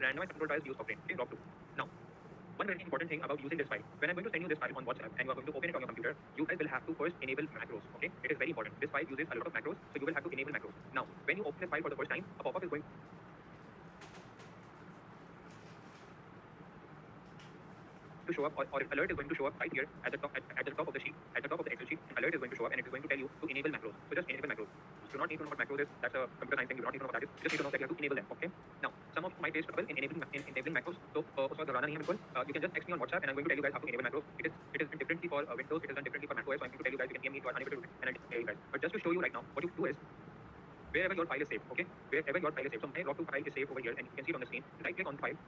randomized control trials use of brain. Okay, ROC2. Now, one very important thing about using this file, when I'm going to send you this file on WhatsApp and you are going to open it on your computer, you guys will have to first enable macros. Okay, it is very important. This file uses a lot of macros, so you will have to enable macros. Now, when you open this file for the first time, a pop-up is going to show up, or alert is going to show up right here at the top of the sheet, at the top of the Excel sheet. An alert is going to show up, and it is going to tell you to enable macros. So just enable macros. You do not need to know what macros is. That's a computer science thing. You do not need to know what that is. You just need to know that you have to enable them. Okay. Now, some of my face trouble in enabling macros. So उसका घबराना नहीं है बिल्कुल. You can just text me on WhatsApp, and I'm going to tell you guys how to enable macros. It is done differently for Windows. It is done differently for macOS. So I'm going to tell you guys. You can DM me if you are unable to do it, and I'll tell you guys. But just to show you right now, what you do is wherever your file is saved. Okay. Wherever your file is saved. So my ROC2 file is saved over here, and you can see it on the screen. Right click on the file.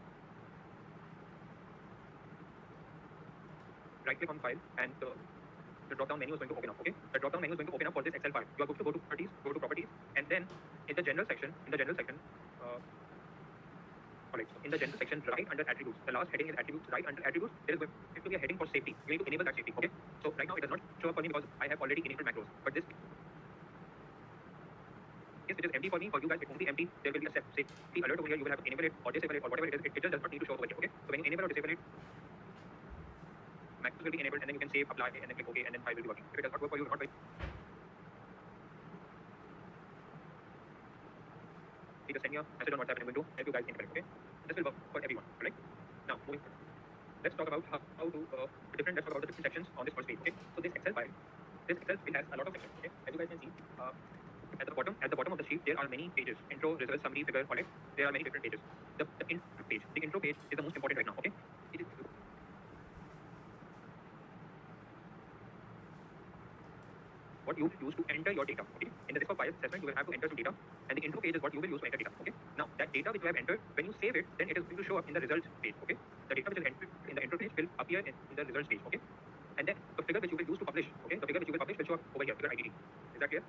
Right click on the file, and the drop down menu is going to open up. Okay, the drop down menu is going to open up for this Excel file. You are going to go to properties, and then in the general section, alright, so in the general section, right under attributes, the last heading is attributes. Right under attributes, there is going to be a heading for safety. You need to enable that safety. Okay, so right now it does not show up for me because I have already enabled macros. But this, yes, it is empty for me. For you guys, it won't be empty. There will be a safety alert over here. You will have to enable it or disable it or whatever it is. It just does not need to show up over here. Okay, so when you enable or disable it, macros will be enabled, and then you can save, apply, and then click OK, and then file will be working. If it does not work for you, not just send me a message on WhatsApp, and I'm going to help you guys enable it. Okay, this will work for everyone. Right? Now, moving forward, let's talk about how to let's talk about the different sections on this first page. Okay, so this Excel file has a lot of sections. Okay, as you guys can see, at the bottom of the sheet, there are many pages: intro, results, summary, figure, collect. There are many different pages. The intro page is the most important right now. Okay, it is what you use to enter your data. Okay, in the risk of bias assessment, you will have to enter some data, and the intro page is what you will use to enter data. Okay, now that data which you have entered, when you save it, then it is going to show up in the results page. Okay, the data which is entered in the intro page will appear in the results page. Okay, and then the figure which you will use to publish. Okay, the figure which you will publish will show up over here, figure IDD. Is that clear?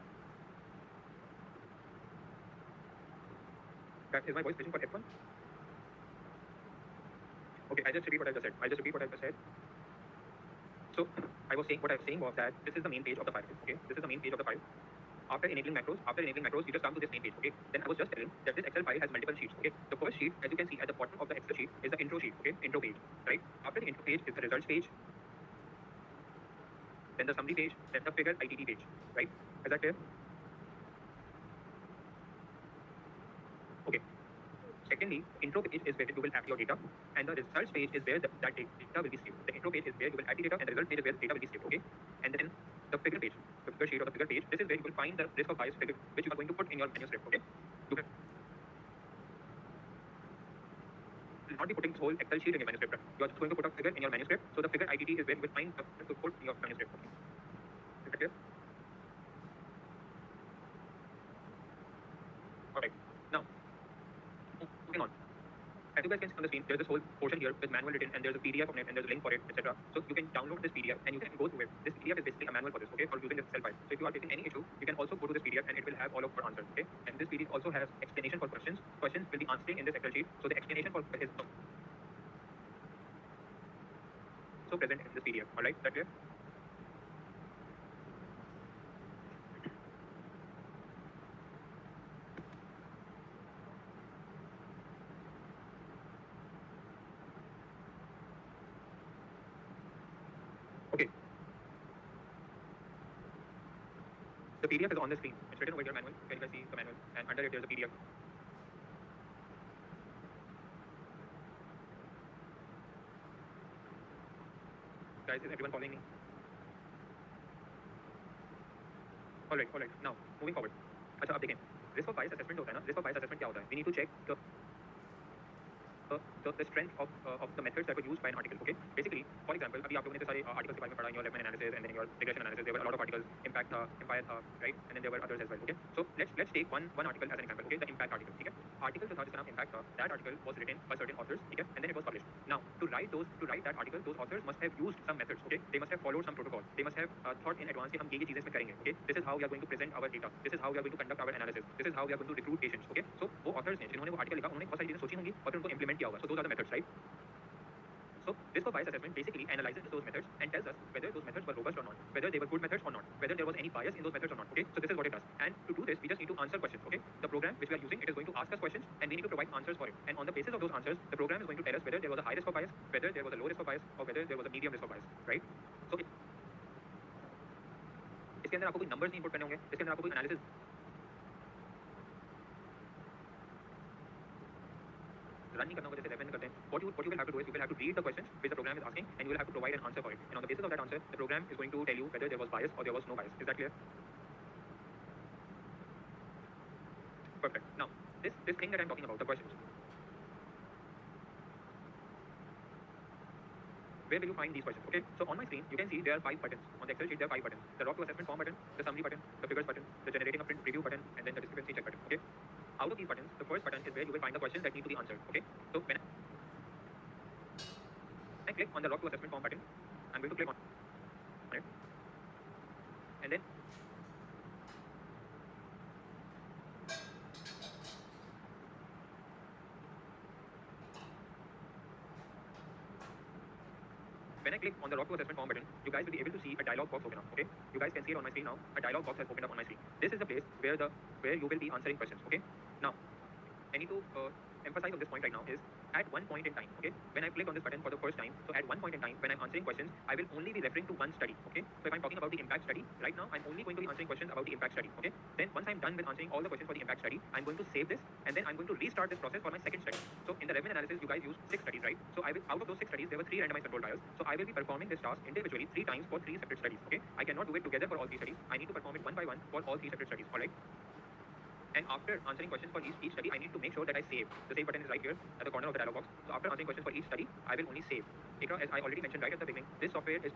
That is my voice pitching for F1. Okay, I just repeat what I just said. So what I was saying was that this is the main page of the file. Okay, this is the main page of the file. After enabling macros, you just come to this main page. Okay, then I was just telling that this Excel file has multiple sheets. Okay, the first sheet, as you can see at the bottom of the Excel sheet, is the intro sheet. Okay, intro page. Right. After the intro page is the results page, then the summary page, then the figure ITT page. Right. Is that clear? Okay. Secondly, intro page is where you will add your data, and the results page is where that data will be saved. The intro page is where you will add the data, and the result page is where the data will be saved. Okay, and then the figure page, the figure sheet or the figure page, this is where you will find the risk of bias figure, which you are going to put in your manuscript. Okay, you will not be putting this whole Excel sheet in your manuscript. You are just going to put a figure in your manuscript. So the figure ITT is where you will find the figure to put in your manuscript. Okay, is that clear? All right. Now, moving on. As you guys can see on the screen, there's this whole portion here with manual written, and there's a PDF on it, and there's a link for it, etc. So you can download this PDF and you can go through it. This PDF is basically a manual for this, okay, for using this Excel file. So if you are facing any issue, you can also go to this PDF and it will have all of your answers, okay. And this PDF also has explanation for questions. Questions will be answered in this Excel sheet. So the explanation for is also present in this PDF. All right, is that clear? Okay. The PDF is on the screen. It's written over here, manual. Can you guys see the manual? And under it, there's a PDF. Guys, is everyone following me? All right. Now, moving forward. अच्छा, अब देखें. Risk of bias assessment होता है ना? Risk of bias assessment क्या होता है? We need to check the strength of the methods that were used by an article. Okay, basically, for example, अभी आप लोगों ने तो सारे articles के बारे में पढ़ा in your Lehman analysis and then in your regression analysis. There were a lot of articles, Impact था, Empire था, right? And then there were others as well. Okay, so let's take one article as an example. Okay, the Impact article. ठीक है, article जो था जिसका नाम Impact था, that article was written by certain authors. ठीक है, and then it was published. Now, to write that article, those authors must have used some methods. Okay, they must have followed some protocol. They must have thought in advance कि हम ये चीजें इसमें करेंगे. Okay, this is how we are going to present our data. This is how we are going to conduct our analysis. This is how we are going to recruit patients. Okay, so वो authors ने जिन्होंने वो article लिखा, उन्होंने बहुत सारी चीजें सोची होंगी और फिर उनको implement किया होगा. So those are the methods, right? So risk of bias assessment basically analyzes those methods and tells us whether those methods were robust or not, whether they were good methods or not, whether there was any bias in those methods or not. Okay, so this is what it does. And to do this, we just need to answer questions. Okay, the program which we are using, it is going to ask us questions and we need to provide answers for it. And on the basis of those answers, the program is going to tell us whether there was a high risk of bias, whether there was a low risk of bias, or whether there was a medium risk of bias. Right? So इसके अंदर आपको कोई numbers नहीं input करने होंगे, इसके अंदर आपको कोई analysis run नहीं करना होगा जैसे लेवल में करते हैं. What you will have to do is you will have to read the questions which the program is asking and you will have to provide an answer for it. And on the basis of that answer, the program is going to tell you whether there was bias or there was no bias. Is that clear? Perfect. Now, this thing that I'm talking about, the questions. Where will you find these questions? Okay, so on my screen, you can see there are 5 buttons. On the Excel sheet, there are 5 buttons. The rock to assessment form button, the summary button, the figures button, the generating a print preview button, and then the discrepancy check button. Okay, out of these buttons, the first button is where you will find the questions that need to be answered. Okay, so when I click on the rock to assessment form button, I'm going to click on it, and then when I click on the rock to assessment form button, you guys will be able to see a dialog box open up. Okay, you guys can see it on my screen now. A dialog box has opened up on my screen. This is the place where you will be answering questions. Okay, now I need to emphasize on this point right now is at one point in time, okay, when I click on this button for the first time, so at one point in time when I'm answering questions, I will only be referring to one study. Okay, so if I'm talking about the impact study right now, I'm only going to be answering questions about the impact study. Okay, then once I'm done with answering all the questions for the impact study, I'm going to save this and then I'm going to restart this process for my second study. So in the Revit analysis, you guys used 6 studies, right? So I will, out of those 6 studies, there were 3 randomized control trials. So I will be performing this task individually 3 times for 3 separate studies. Okay, I cannot do it together for all 3 studies. I need to perform it one by one for all 3 separate studies. All right. And after answering questions for each study, I need to make sure that I save. The save button is right here at the corner of the dialog box. So after answering questions for each study, I will only save. Because as I already mentioned right at the beginning, this software is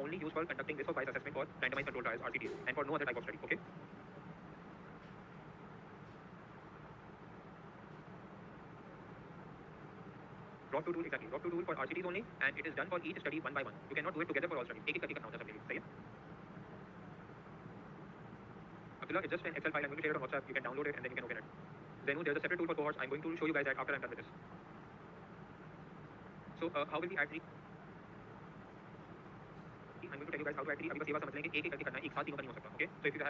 only used for conducting risk of bias assessment for randomized control trials, RCTs, and for no other type of study. Okay. Drop to tool, exactly. Drop to tool for RCTs only, and it is done for each study one by one. You cannot do it together for all studies. एक करके करना होता है सब लिए, सही है? Abdullah, it's just an Excel file. I'm going to share it on WhatsApp. You can download it and then you can open it. Zenu, there's a separate tool for cohorts. I'm going to show you guys that after I'm done with this. So how will we add 3? I'm going to tell you guys how to add 3. अभी बस ये बात समझ लेंगे एक करके करना है, एक साथ तीनों का नहीं हो सकता. Okay, so if you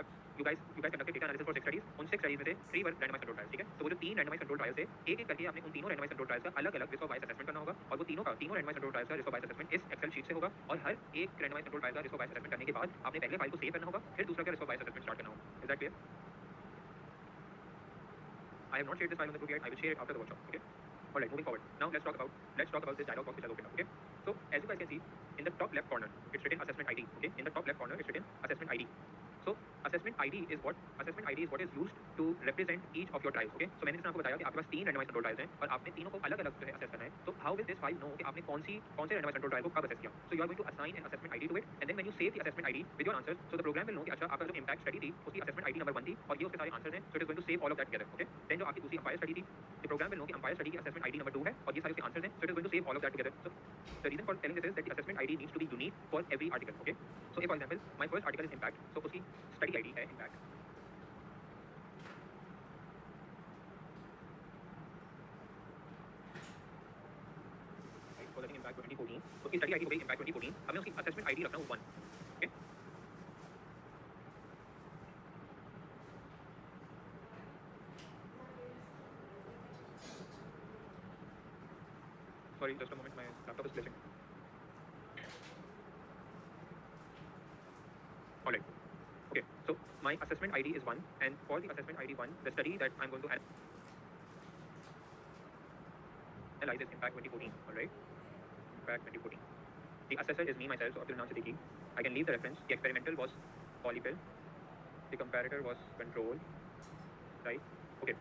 guys conducted data analysis for 6 studies. उन 6 studies में से 3 were randomized control trials. ठीक है, तो वो जो 3 randomized control trials थे, एक करके आपने उन तीनों randomized control trials का अलग-अलग risk of bias assessment करना होगा और वो तीनों randomized control trials का risk of bias assessment इस Excel sheet से होगा और हर एक randomized control trial का risk of bias assessment करने के बाद आपने पहले फाइल को सेव करना होगा, फिर दूसरा का risk of bias assessment start करना होगा. Is that clear? I have not shared this file on the group yet. I will share it after the workshop. Okay. All right. Moving forward. Now let's talk about this dialog box which has opened up. Okay. So as you guys can see, in the top left corner, it's written assessment ID. Okay. In the top left corner, it's written assessment ID. So assessment ID is what? Assessment ID is what is used to represent each of your trials. Okay. So मैंने जिसमें आपको बताया कि आपके पास 3 randomized control trials हैं और आपने तीनों को अलग-अलग जो है assess करना है. So how will this file know कि आपने कौन से randomized control trial को कब assess किया? So you are going to assign an assessment ID to it, and then when you save the assessment ID with your answers, so the program will know कि अच्छा आपका जो impact study थी उसकी assessment ID number 1 थी और ये उसके सारे answers हैं. So it is going to save all of that together. Okay. Then जो आपकी दूसरी umpire study थी, the program will know कि umpire study की assessment ID number 2 है और ये सारे उसके answers हैं. So it is going to save all of that together. So the reason for telling this is that the assessment ID needs to be unique for every article. Okay. So if for example my first article is impact, so उसकी study ID है impact. Impact 2014. उसकी study ID हो गई Impact 2014. अब मैं उसकी assessment ID रख रहा हूँ 1. Okay. Sorry, just a moment. My laptop is glitching. All right. Okay. So my assessment ID is 1, and for the assessment ID 1, the study that I'm going to analyze is Impact 2014. All right. Impact 2014. The assessor is me myself, so Abdul Naam Siddiqui. I can leave the reference. The experimental was polyfill. The comparator was control. Right. Okay.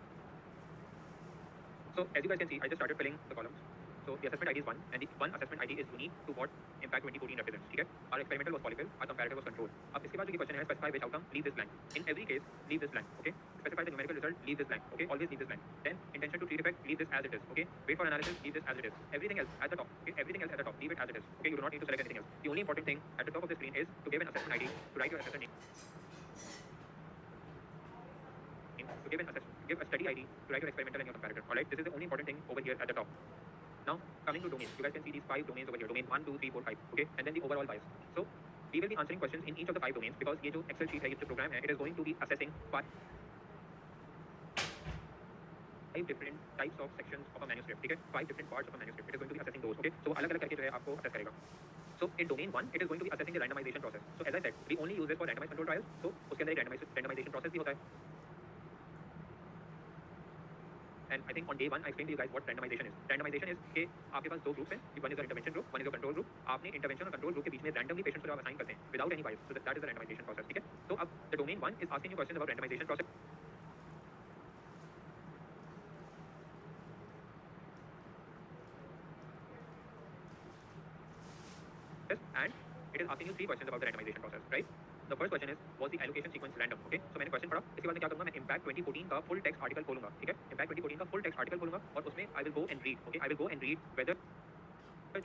So as you guys can see, I just started filling the columns. So the assessment ID is 1, and the one assessment ID is unique to what Impact 2014 represents. ठीक है? Our experimental was polyfill, our comparator was control. अब इसके बाद जो question है, specify which outcome, leave this blank. In every case, leave this blank. Okay? Specify the numerical result, leave this blank. Okay? Always leave this blank. Then intention to treat effect, leave this as it is. Okay? Wait for analysis, leave this as it is. Everything else at the top. Okay? Everything else at the top, leave it as it is. Okay? You do not need to select anything else. The only important thing at the top of the screen is to give an assessment ID, to write your assessor name. To give a study ID, to write your experimental and your comparator. Alright? This is the only important thing over here at the top. Now, coming to domains, you guys can see these 5 domains over here, domain 1, 2, 3, 4, 5, okay, and then the overall bias. So, we will be answering questions in each of the 5 domains because ये जो Excel sheet है, ये जो program है, it is going to be assessing 5 different types of sections of a manuscript, ठीक है, 5 different parts of a manuscript. It is going to be assessing those, okay. So, वो अलग-अलग करके जो है आपको assess करेगा. So, in domain 1, it is going to be assessing the randomization process. So, as I said, we only use it for randomized control trials. So, उसके अंदर एक randomization process भी होता है. And I think on day 1 I explained to you guys what randomization is. Randomization is कि आपके पास 2 groups हैं. One is your intervention group, one is your control group. आपने intervention और control group के बीच में randomly patients को आप assign करते हैं without any bias. So that is the randomization process. ठीक है. तो अब the domain 1 is asking you questions about randomization process. And it is asking you 3 questions about the randomization process, right? The first question is, was the allocation sequence random? Okay, so मैंने question पढ़ा. इसके बाद मैं क्या करूँगा? मैं Impact 2014 का full text article खोलूँगा, ठीक है? Impact 2014 का full text article खोलूँगा और उसमें I will go and read. Okay, I will go and read whether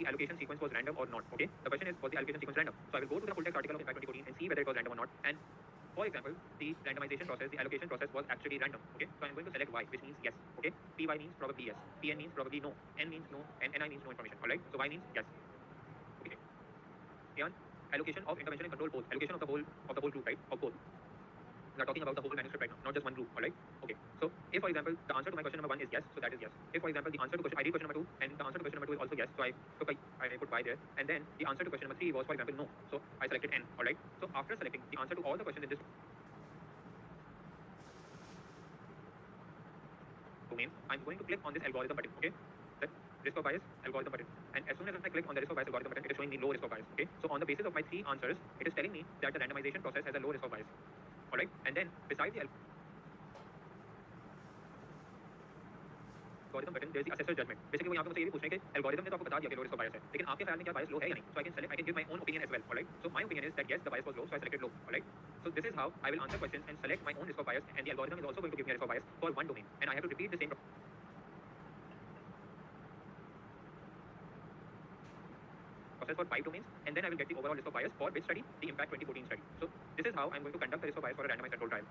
the allocation sequence was random or not. Okay, the question is, was the allocation sequence random? So I will go to the full text article of Impact 2014 and see whether it was random or not. And for example, the randomization process, the allocation process was actually random. Okay, so I'm going to select Y, which means yes. Okay, PY means probably yes, PN means probably no, N means no, and NI means no information. All right, so Y means yes. Okay, Ian, allocation of intervention and control both. Allocation of the whole group, right? Of both. We are talking about the whole manuscript right now, not just one group. All right. Okay. So if, for example, the answer to my question number 1 is yes, so that is yes. If, for example, the answer to question I read question number 2 and the answer to question number 2 is also yes, so I put Y there, and then the answer to question number 3 was, for example, no, so I selected N. All right. So after selecting the answer to all the questions in this domain, I'm going to click on this algorithm button. Okay. That risk of bias algorithm button, and as soon as I click on the risk of bias algorithm button, it is showing me low risk of bias. Okay. So on the basis of my 3 answers, it is telling me that the randomization process has a low risk of bias. All right. And then besides the algorithm button, there is the assessor judgment. Basically वो यहाँ पे मुझे ये भी पूछना है कि algorithm ने तो आपको बता दिया कि low risk of bias है, लेकिन आपके ख्याल में क्या bias low है या नहीं? So I can select, I can give my own opinion as well. All right. So my opinion is that yes, the bias was low, so I selected low. All right. So this is how I will answer questions and select my own risk of bias, and the algorithm is also going to give me a risk of bias for one domain, and I have to repeat the same process for 5 domains, and then I will get the overall risk of bias for which study? The Impact 2014 study. So this is how I'm going to conduct the risk of bias for a randomized control trial.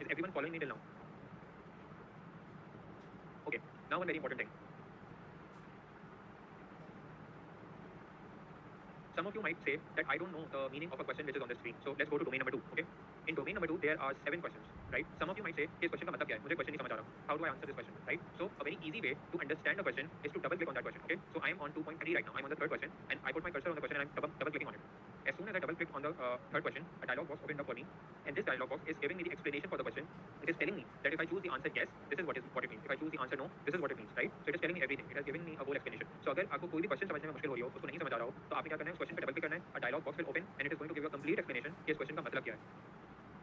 Is everyone following me till now? Okay. Now one very important thing. Some of you might say that I don't know the meaning of a question which is on the screen. So let's go to domain number 2. Okay. In domain number 2, there are 7 questions, right? Some of you might say, "This question का मतलब क्या है? मुझे question नहीं समझ आ रहा. How do I answer this question?" Right? So a very easy way to understand the question is to double click on that question. Okay. So I am on 2.3 right now. I'm on the third question, and I put my cursor on the question and I'm double clicking on it. As soon as I double click on the third question, a dialog box opened up for me, and this dialog box is giving me the explanation for the question. It is telling me that if I choose the answer yes, this is what it means. If I choose the answer no, this is what it means, right? So it is telling me everything. It has given me a whole explanation. So अगर आपको कोई भी question समझने में मुश्किल हो रही हो, उसको नहीं समझ आ रहा हो, तो आपने क्या करना है? उस question पे double click करना है. A dialog box will open, and it is going to give you a complete explanation कि इस question का मतलब क्या है.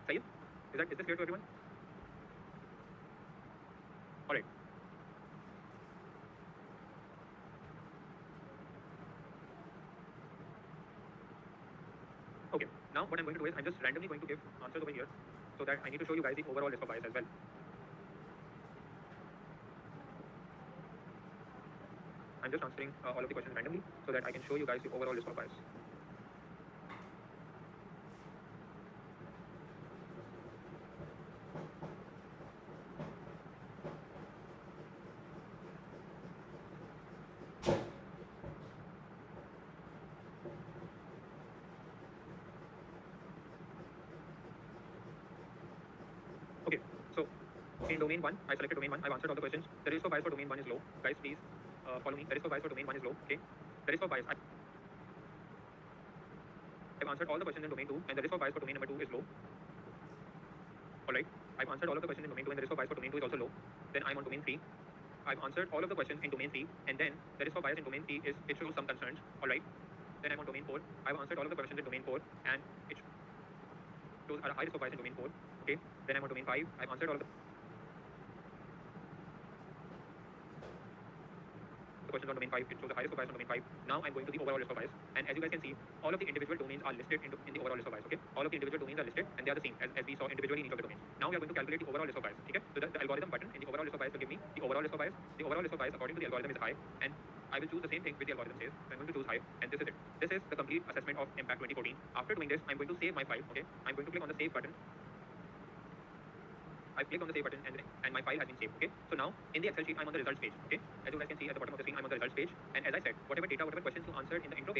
सही है? Is this clear to everyone? All right. Okay. Now what I'm going to do is I'm just randomly going to give answers over here, so that I need to show you guys the overall risk of bias as well. I'm just answering all of the questions randomly so that I can show you guys the overall risk of bias. Okay, so in domain 1, I selected domain 1. I've answered all the questions. The risk of bias for domain 1 is low. Guys, please follow me. The risk of bias for domain 1 is low. Okay, the risk of bias. I've answered all the questions in domain 2, and the risk of bias for domain number 2 is low. All right, I've answered all of the questions in domain 2, and the risk of bias for domain 2 is also low. Then I'm on domain 3. I've answered all of the questions in domain 3, and then the risk of bias in domain 3 is it shows some concerns. All right. Then I'm on domain 4. I've answered all of the questions in domain 4, and it shows a high risk of bias in domain 4. Okay. Then I'm on domain 5. I've answered all of the questions on domain 5. It shows the high risk of bias on domain 5. Now I'm going to the overall risk of bias, and as you guys can see, all of the individual domains are listed in the overall risk of bias. Okay. All of the individual domains are listed, and they are the same as we saw individually in each of the domains. Now we are going to calculate the overall risk of bias. Okay. So the algorithm button in the overall risk of bias will give me the overall risk of bias. The overall risk of bias according to the algorithm is high, and I will choose the same thing which the algorithm says. So I'm going to choose high, and this is it. This is the complete assessment of Impact 2014. After doing this, I'm going to save my file. Okay. I'm going to click on the save button. I click on the save button, and my file has been saved. Okay. So now in the Excel sheet, I'm on the results page. Okay. As you guys can see at the bottom of the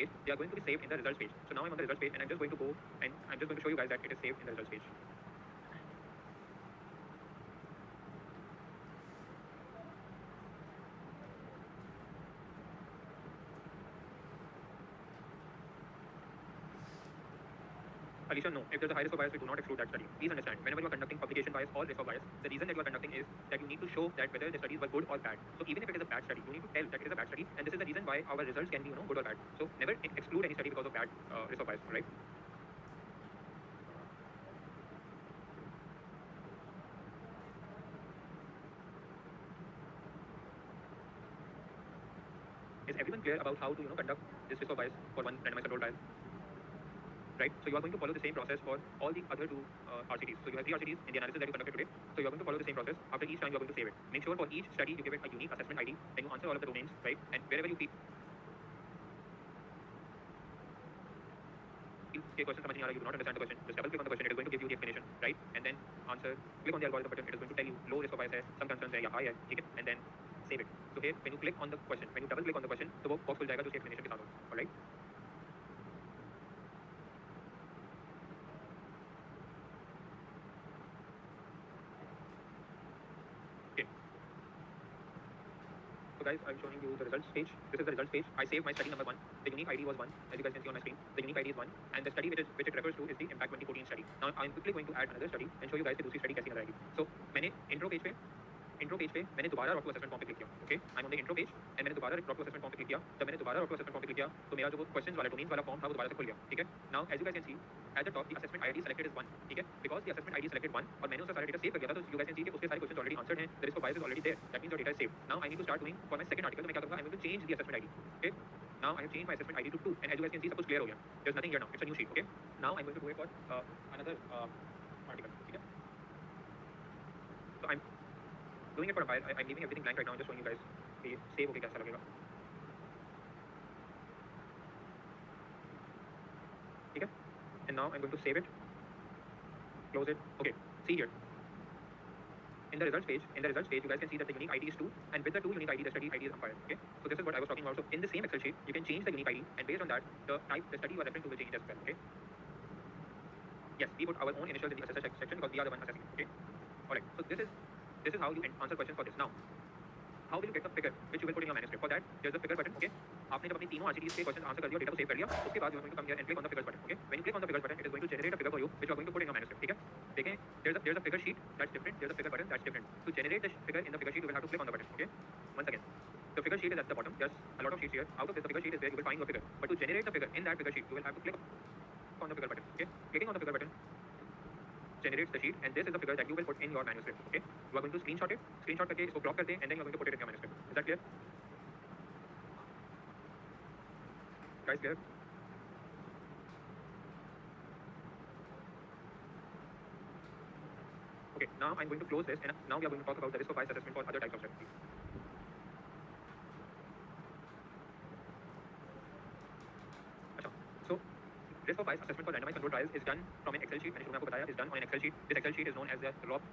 Okay, they are going to be saved in the results page. So now I'm on the results page, and I'm just going to go and I'm just going to show you guys that it is saved in the results page. Alicia, no. If there's a high risk of bias, we do not exclude that study. Please understand, whenever you are conducting publication bias or risk of bias, the reason that you are conducting is that you need to show that whether the studies were good or bad. So even if it is a bad study, you need to tell that it is a bad study, and this is the reason why our results can be, good or bad. So never exclude any study because of bad risk of bias, right? Is everyone clear about how to, conduct this risk of bias for one randomized controlled trial? Right? So you are going to follow the same process for all the other two RCTs. So you have 3 RCTs in the analysis that you conducted today. So you are going to follow the same process. After each time, you are going to save it. Make sure for each study you give it a unique assessment ID. Then you answer all of the domains, right? And wherever you feel question समझ नहीं आ रहा, you do not understand the question, just double click on the question. It is going to give you the explanation, right? And then answer. Click on the algorithm button. It is going to tell you low risk of bias है, some concerns है या high है, ठीक है? And then save it. So here, when you click on the question, when you double click on the question, तो वो box खुल जाएगा जो उसकी explanation के साथ हो, all right? So guys, I'm showing you the results page. This is the results page. I saved my study number 1. The unique ID was 1, as you guys can see on my screen. The unique ID is 1, and the study which it refers to is the Impact 2014 study. Now I'm quickly going to add another study and show you guys कि दूसरी study कैसी नजर आएगी. So मैंने intro page पे मैंने दोबारा rock to assessment form पे क्लिक किया. Okay, I am on the intro page and मैंने दोबारा रॉक टू असेसमेंट फॉर्म पे क्लिक किया. जब मैंने दोबारा रॉक टू असेसमेंट फॉर्म पे क्लिक किया तो मेरा जो वो क्वेश्चंस वाला डोमेन्स वाला फॉर्म था वो दोबारा से खुल गया. ठीक है. Now as you guys can see at the top the assessment ID selected is 1. ठीक है, because the assessment ID selected 1 और मैंने उसका सारा डेटा सेव कर दिया था, तो यू गाइस कैन सी कि उसके सारे क्वेश्चंस ऑलरेडी आंसर्ड हैं. The risk of bias is already there. That means your data is saved. Now I need to start doing for my second article. तो मैं क्या करूंगा, I am going to change the assessment ID. Okay, now I have changed my assessment ID to 2 and as you guys can see सब कुछ clear हो गया. There is nothing here now, it's a new sheet. Okay, now I am going to do it for another article. ठीक है. So I'm doing it for a while. I'm leaving everything blank right now. I'm just showing you guys कि save होके कैसा लगेगा. ठीक है. And now I'm going to save it, close it. Okay, see here. In the results page, you guys can see that the unique ID is 2, and with the 2 unique ID, the study ID is umpire. Okay, so this is what I was talking about. So in the same Excel sheet, you can change the unique ID, and based on that, the study you are referring to will change as well. Okay. Yes, we put our own initials in the assessor section because we are the one assessing. Okay. All right. So this is how you answer questions for this. Now, how will you get the figure which you will put in your manuscript? For that, there's a figure button. Okay. आपने जब अपनी तीनों RCTs के question answer कर दिया, data को save कर लिया, उसके बाद you are going to come here and click on the figures button. Okay. When you click on the figures button, it is going to generate a figure for you, which you are going to put in your manuscript. ठीक है. देखें, there's a figure sheet that's different. There's a figure button that's different. To generate the figure in the figure sheet, you will have to click on the button. Okay. Once again, the figure sheet is at the bottom. There's a lot of sheets here. Out of this, the figure sheet is where you will find your figure. But to generate the figure in that figure sheet, you will have to click on the figure button. Okay. Clicking on the figure button generates the sheet, and this is the figure that you will put in your manuscript. Okay. You are going to screenshot करके इसको crop करते हैं, and then you are going to put it in your manuscript. Is that clear? Guys, clear? Okay, now I'm going to close this, and now we are going to talk about the risk of bias assessment for other types of studies. So, risk of bias assessment for randomized controlled trials is done from an Excel sheet. मैंने शुरू में आपको बताया, is done on an Excel sheet. This Excel sheet is known as the ROB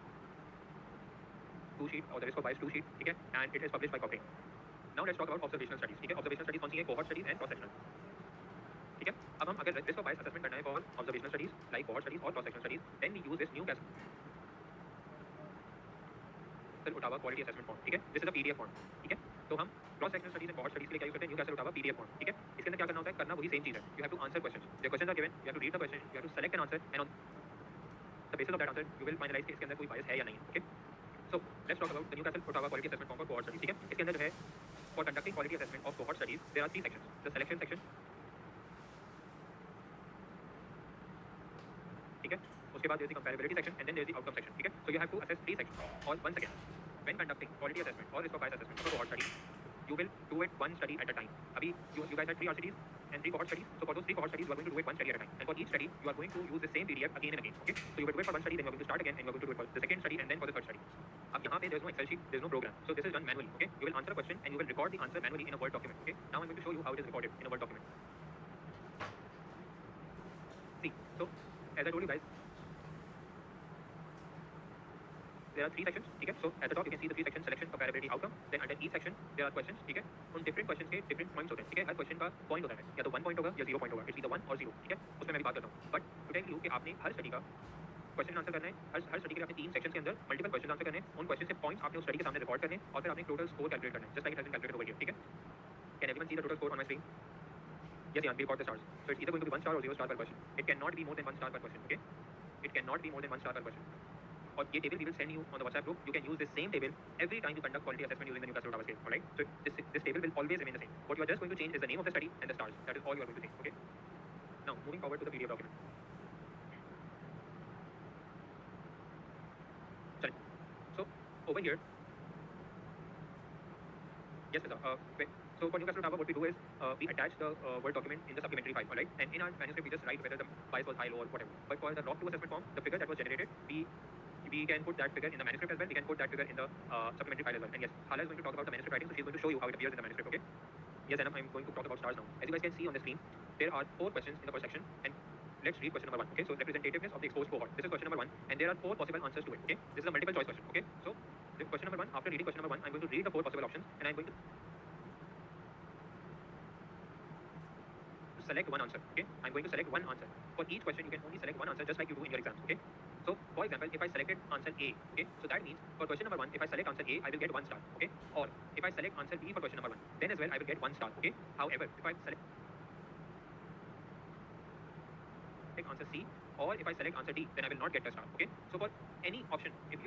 2 sheet or the risk of bias 2 sheet. ठीक है, and it is published by Cochrane. Now let's talk about observational studies. ठीक है, observational studies कौन सी है? Cohort studies and cross sectional. ठीक है. अब हम अगर risk of bias assessment करना है for observational studies like cohort studies or cross sectional studies, then we use this Newcastle-Ottawa quality assessment form. ठीक है, this is a PDF form. ठीक है, तो हम cross sectional studies and cohort studies के लिए क्या यूज करते हैं? Newcastle-Ottawa PDF form. ठीक है, इसके अंदर क्या करना होता है? करना वही सेम चीज है. You have to answer questions. The questions are given. You have to read the question. You have to select an answer, and on the basis of that answer, you will finalize कि इसके अंदर कोई bias है या नहीं है. Okay. So let's talk about the Newcastle-Ottawa quality assessment form for cohort studies. ठीक है, इसके अंदर जो है for conducting quality assessment of cohort studies, there are 3 sections. The selection section. ठीक है, उसके बाद there is the comparability section, and then there is the outcome section. ठीक है, so you have to assess 3 sections. All once again, when conducting quality assessment or risk of bias assessment for cohort studies, you will do it one study at a time. अभी you guys had 3 RCTs and 3 cohort studies. So for those 3 cohort studies, you are going to do it one study at a time. And for each study, you are going to use the same PDF again and again. Okay, so you will do it for one study, then you are going to start again, and you are going to do it for the second study, and then for the third study. अब यहाँ पे there is no Excel sheet, there is no program, so this is done manually. Okay, you will answer a question and you will record the answer manually in a Word document. Okay, now I'm going to show you how it is recorded in a Word document. See, so as I told you guys, there are 3 sections, ठीक है? So at the top you can see the 3 section selection, comparability, outcome. Then under each section there are questions, ठीक है? उन different questions के different points होते हैं, ठीक है? हर question का point होता है, या तो 1 point होगा या 0 point होगा. It's either 1 or 0, ठीक है? उसमें मैं भी बात करता हूँ. But to tell you कि आपने हर study का क्वेश्चन आंसर करना है, हर स्टडी के लिए आपने 3 सेक्शंस के अंदर मल्टीपल क्वेश्चन आंसर करने हैं, उन क्वेश्चन से पॉइंट्स आपने उस स्टडी के सामने रिकॉर्ड करने हैं और फिर आपने टोटल स्कोर कैलकुलेट करना है, just like it has been calculated over here, ठीक है? Can everyone see the total score on my screen? Yes, yeah, we record the stars. So it's either going to be 1 star or 0 star per question. It cannot be more than 1 star per question, okay? It cannot be more than 1 star per question. और ये table we will send you on the WhatsApp group. You can use this same table every time you conduct quality assessment using the Newcastle Tower scale, alright? So this table will always remain the same. What you are just going to change is the name of the study and the stars. That is all you are going to change, okay? Now, moving forward to the PDF document. Sorry. So, over here, yes, sir. So for Newcastle Tower, what we do is we attach the Word document in the supplementary file, alright? And in our manuscript, we just write whether the bias was high, low, or whatever. But for the ROC 2 assessment form, the figure that was generated, we can put that figure in the manuscript as well. We can put that figure in the supplementary file as well. And yes, Hala is going to talk about the manuscript writing, so she's going to show you how it appears in the manuscript, okay? Yes, and I'm going to talk about stars now. As you guys can see on the screen, there are 4 questions in the first section, and let's read question number 1. Okay, so representativeness of the exposed cohort. This is question number 1, and there are 4 possible answers to it. Okay, this is a multiple choice question. Okay, so the question number 1. After reading question number 1, I'm going to read the 4 possible options, and I'm going to select one answer. Okay, I'm going to select one answer. For each question, you can only select one answer, just like you do in your exams. Okay, so for example, if I selected answer A, okay, so that means for question number 1, if I select answer A, I will get 1 star. Okay, or if I select answer B for question number 1, then as well I will get 1 star. Okay, however, if I select answer C, or if I select answer D, then I will not get a star. Okay, so for any option, if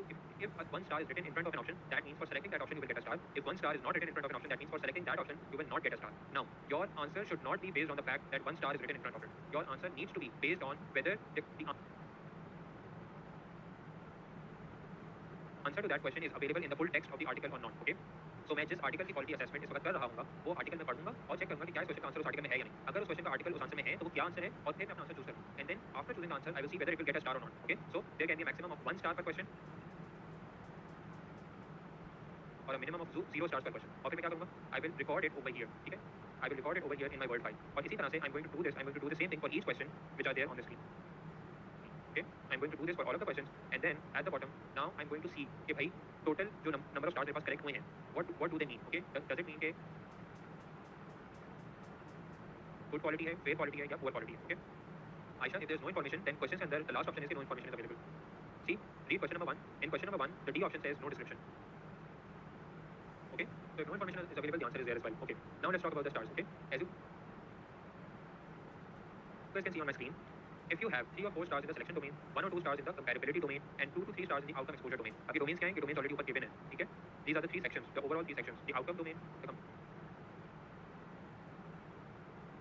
1 star is written in front of an option, that means for selecting that option you will get a star. If 1 star is not written in front of an option, that means for selecting that option you will not get a star. Now, your answer should not be based on the fact that 1 star is written in front of it. Your answer needs to be based on whether the answer to that question is available in the full text of the article or not. Okay, तो मैं जिस article की quality assessment इस वक्त कर रहा हूँ वो आर्टिकल में पढ़ूंगा और चेक करूंगा कि क्या इस क्वेश्चन का आंसर उस आर्टिकल में है या नहीं. अगर उस क्वेश्चन का आर्टिकल उस आंसर में है तो वो क्या आंसर है और फिर मैं अपना आंसर चूज करूँ. And then after choosing answer I will see whether it will get a star और नॉट. Okay, so there can be maximum of 1 star per question और a minimum of 0 stars per question. और फिर मैं क्या करूंगा, I will record it over here. ठीक है, I will record it over here in my word file. और इसी तरह से आई am going to do the same thing for each question which are there on the screen. Okay, I'm going to do this for all of the questions, and then at the bottom now I'm going to see कि भाई total जो number of stars मेरे पास correct हुए हैं, what do they mean? Okay, does it mean कि good quality है, fair quality है या poor quality है? Okay, Aisha, if there is no information, then questions के अंदर the last option is कि no information is available. See, read question number 1. In question number 1, the D option says no description. Okay, so if no information is available, the answer is there as well. Okay, now let's talk about the stars. Okay, as you guys can see on my screen, if you have 3 or 4 stars in the selection domain, 1 or 2 stars in the comparability domain, and 2 to 3 stars in the outcome exposure domain. अभी domains क्या हैं कि domains already ऊपर given है, ठीक है? These are the 3 sections, the overall 3 sections, the outcome domain, the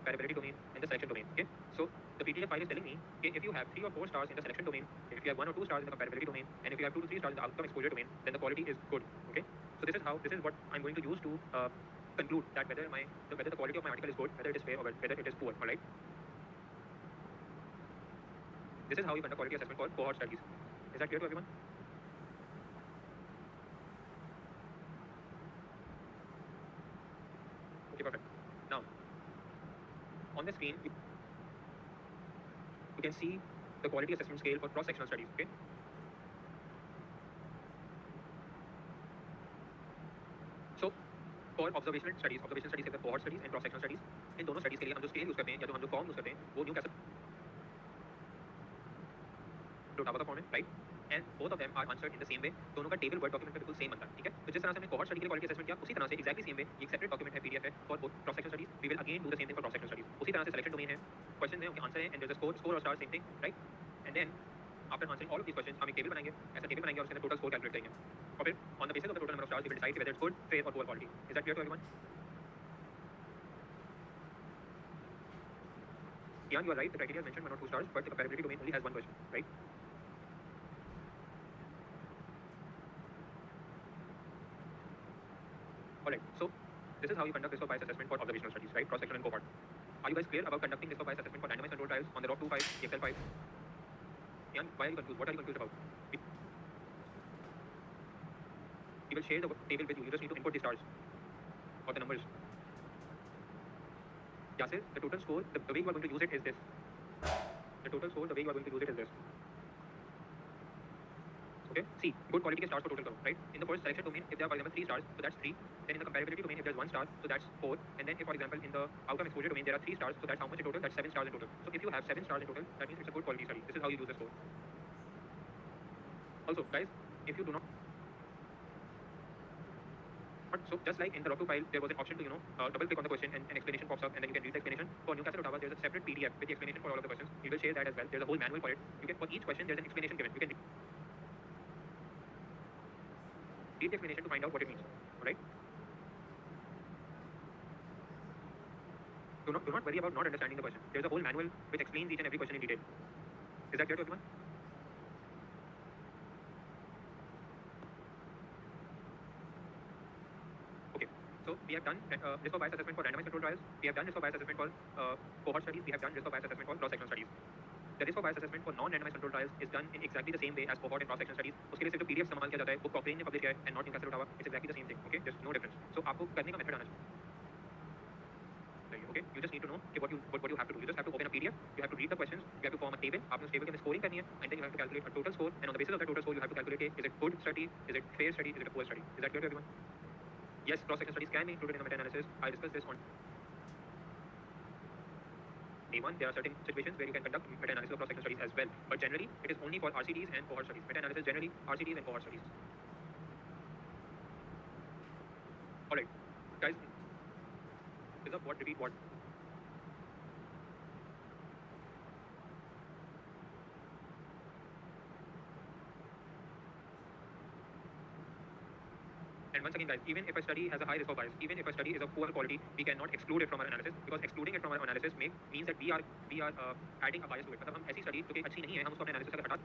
comparability domain, and the selection domain. Okay, so the PDF file is telling me that if you have 3 or 4 stars in the selection domain, if you have 1 or 2 stars in the comparability domain, and if you have 2 to 3 stars in the outcome exposure domain, then the quality is good. Okay, so this is what I'm going to use to conclude that whether the quality of my article is good, whether it is fair, or whether it is poor. All right. This is how you conduct quality assessment for cohort studies. Is that clear to everyone? Okay, perfect. Now, on the screen, you can see the quality assessment scale for cross-sectional studies. Okay. So, for observational studies के अंदर cohort studies and cross-sectional studies, इन दोनों studies के लिए हम जो scale use करते हैं या जो हम जो form use करते हैं, वो Newcastle Tower का form है, right? And both of them are answered in the same way. दोनों का table word document में बिल्कुल same बनता है, ठीक है? तो जिस तरह से हमने cohort study के लिए quality assessment किया, उसी तरह से exactly same way ये एक separate document है PDF है for both cross-sectional studies. We will again do the same thing for cross-sectional studies. उसी तरह से selection domain है, questions हैं, उनके answer हैं, and there's a score or star, same thing, right? And then after answering all of these questions, हम एक table बनाएंगे, ऐसा table बनाएंगे और उसके अंदर total score calculate करेंगे. और फिर on the basis of the total number of stars, we will decide whether it's good, fair, or poor quality. Is that clear to everyone? Yeah, you are right. The criteria mentioned 1 or 2 stars, but the comparability domain only has one question, right? Alright, so this is how you conduct risk of bias assessment for observational studies, right? Cross-sectional and cohort. Are you guys clear about conducting risk of bias assessment for randomized control trials on the ROC 2.5, Excel 5? Yeah, why are you confused? What are you confused about? We will share the table with you. You just need to input the stars or the numbers. Yasir, the total score, the way you are going to use it is this. The total score, the way you are going to use it is this. Okay? Okay. C, good quality के stars for total करो, right? In the first selection domain, if there are, for example, 3 stars, so that's 3. Then in the comparability domain, if there's 1 star, so that's 4. And then if, for example, in the outcome exposure domain, there are 3 stars, so that's how much in total? That's 7 stars in total. So if you have 7 stars in total, that means it's a good quality study. This is how you use the score. Also, guys, if you do not, so just like in the Rock2 file, there was an option to, double click on the question and an explanation pops up and then you can read the explanation. For Newcastle Ottawa, there's a separate PDF with the explanation for all of the questions. We will share that as well. There's a whole manual for it. You can, for each question, there's an explanation given. You can read the explanation to find out what it means. Alright? Do not worry about not understanding the question. There's a whole manual which explains each and every question in detail. Is that clear to everyone? So we have done risk of bias assessment for randomized control trials. We have done risk of bias assessment for cohort studies. We have done risk of bias assessment for cross-sectional studies. The risk of bias assessment for non-randomized control trials is done in exactly the same way as cohort and cross-sectional studies. उसके लिए सिर्फ जो PDF इस्तेमाल किया जाता है वो Cochrane ने publish किया है and not Newcastle Ottawa. It's exactly the same thing. Okay, there's no difference. So आपको करने का method आना चाहिए. Okay, you just need to know what you have to do. You just have to open a PDF. You have to read the questions. You have to form a table. आपने उस table के अंदर scoring करनी है and then you have to calculate a total score. And on the basis of that total score, you have to calculate is it good study, is it fair study, is it a poor study. Is that clear to everyone? Yes, cross-section studies can be included in the meta-analysis. I discussed this on A1. There are certain situations where you can conduct meta-analysis of cross-section studies as well. But generally, it is only for RCTs and cohort studies. Meta-analysis generally, RCTs and cohort studies. Alright, guys. Is up what, repeat what. And once again, guys, even if a study has a high risk of bias, even if a study is of poor quality, we cannot exclude it from our analysis because excluding it from our analysis means that we are adding a bias to it. मतलब हम ऐसी study जो कि अच्छी नहीं है, हम उसको अपने analysis से हटा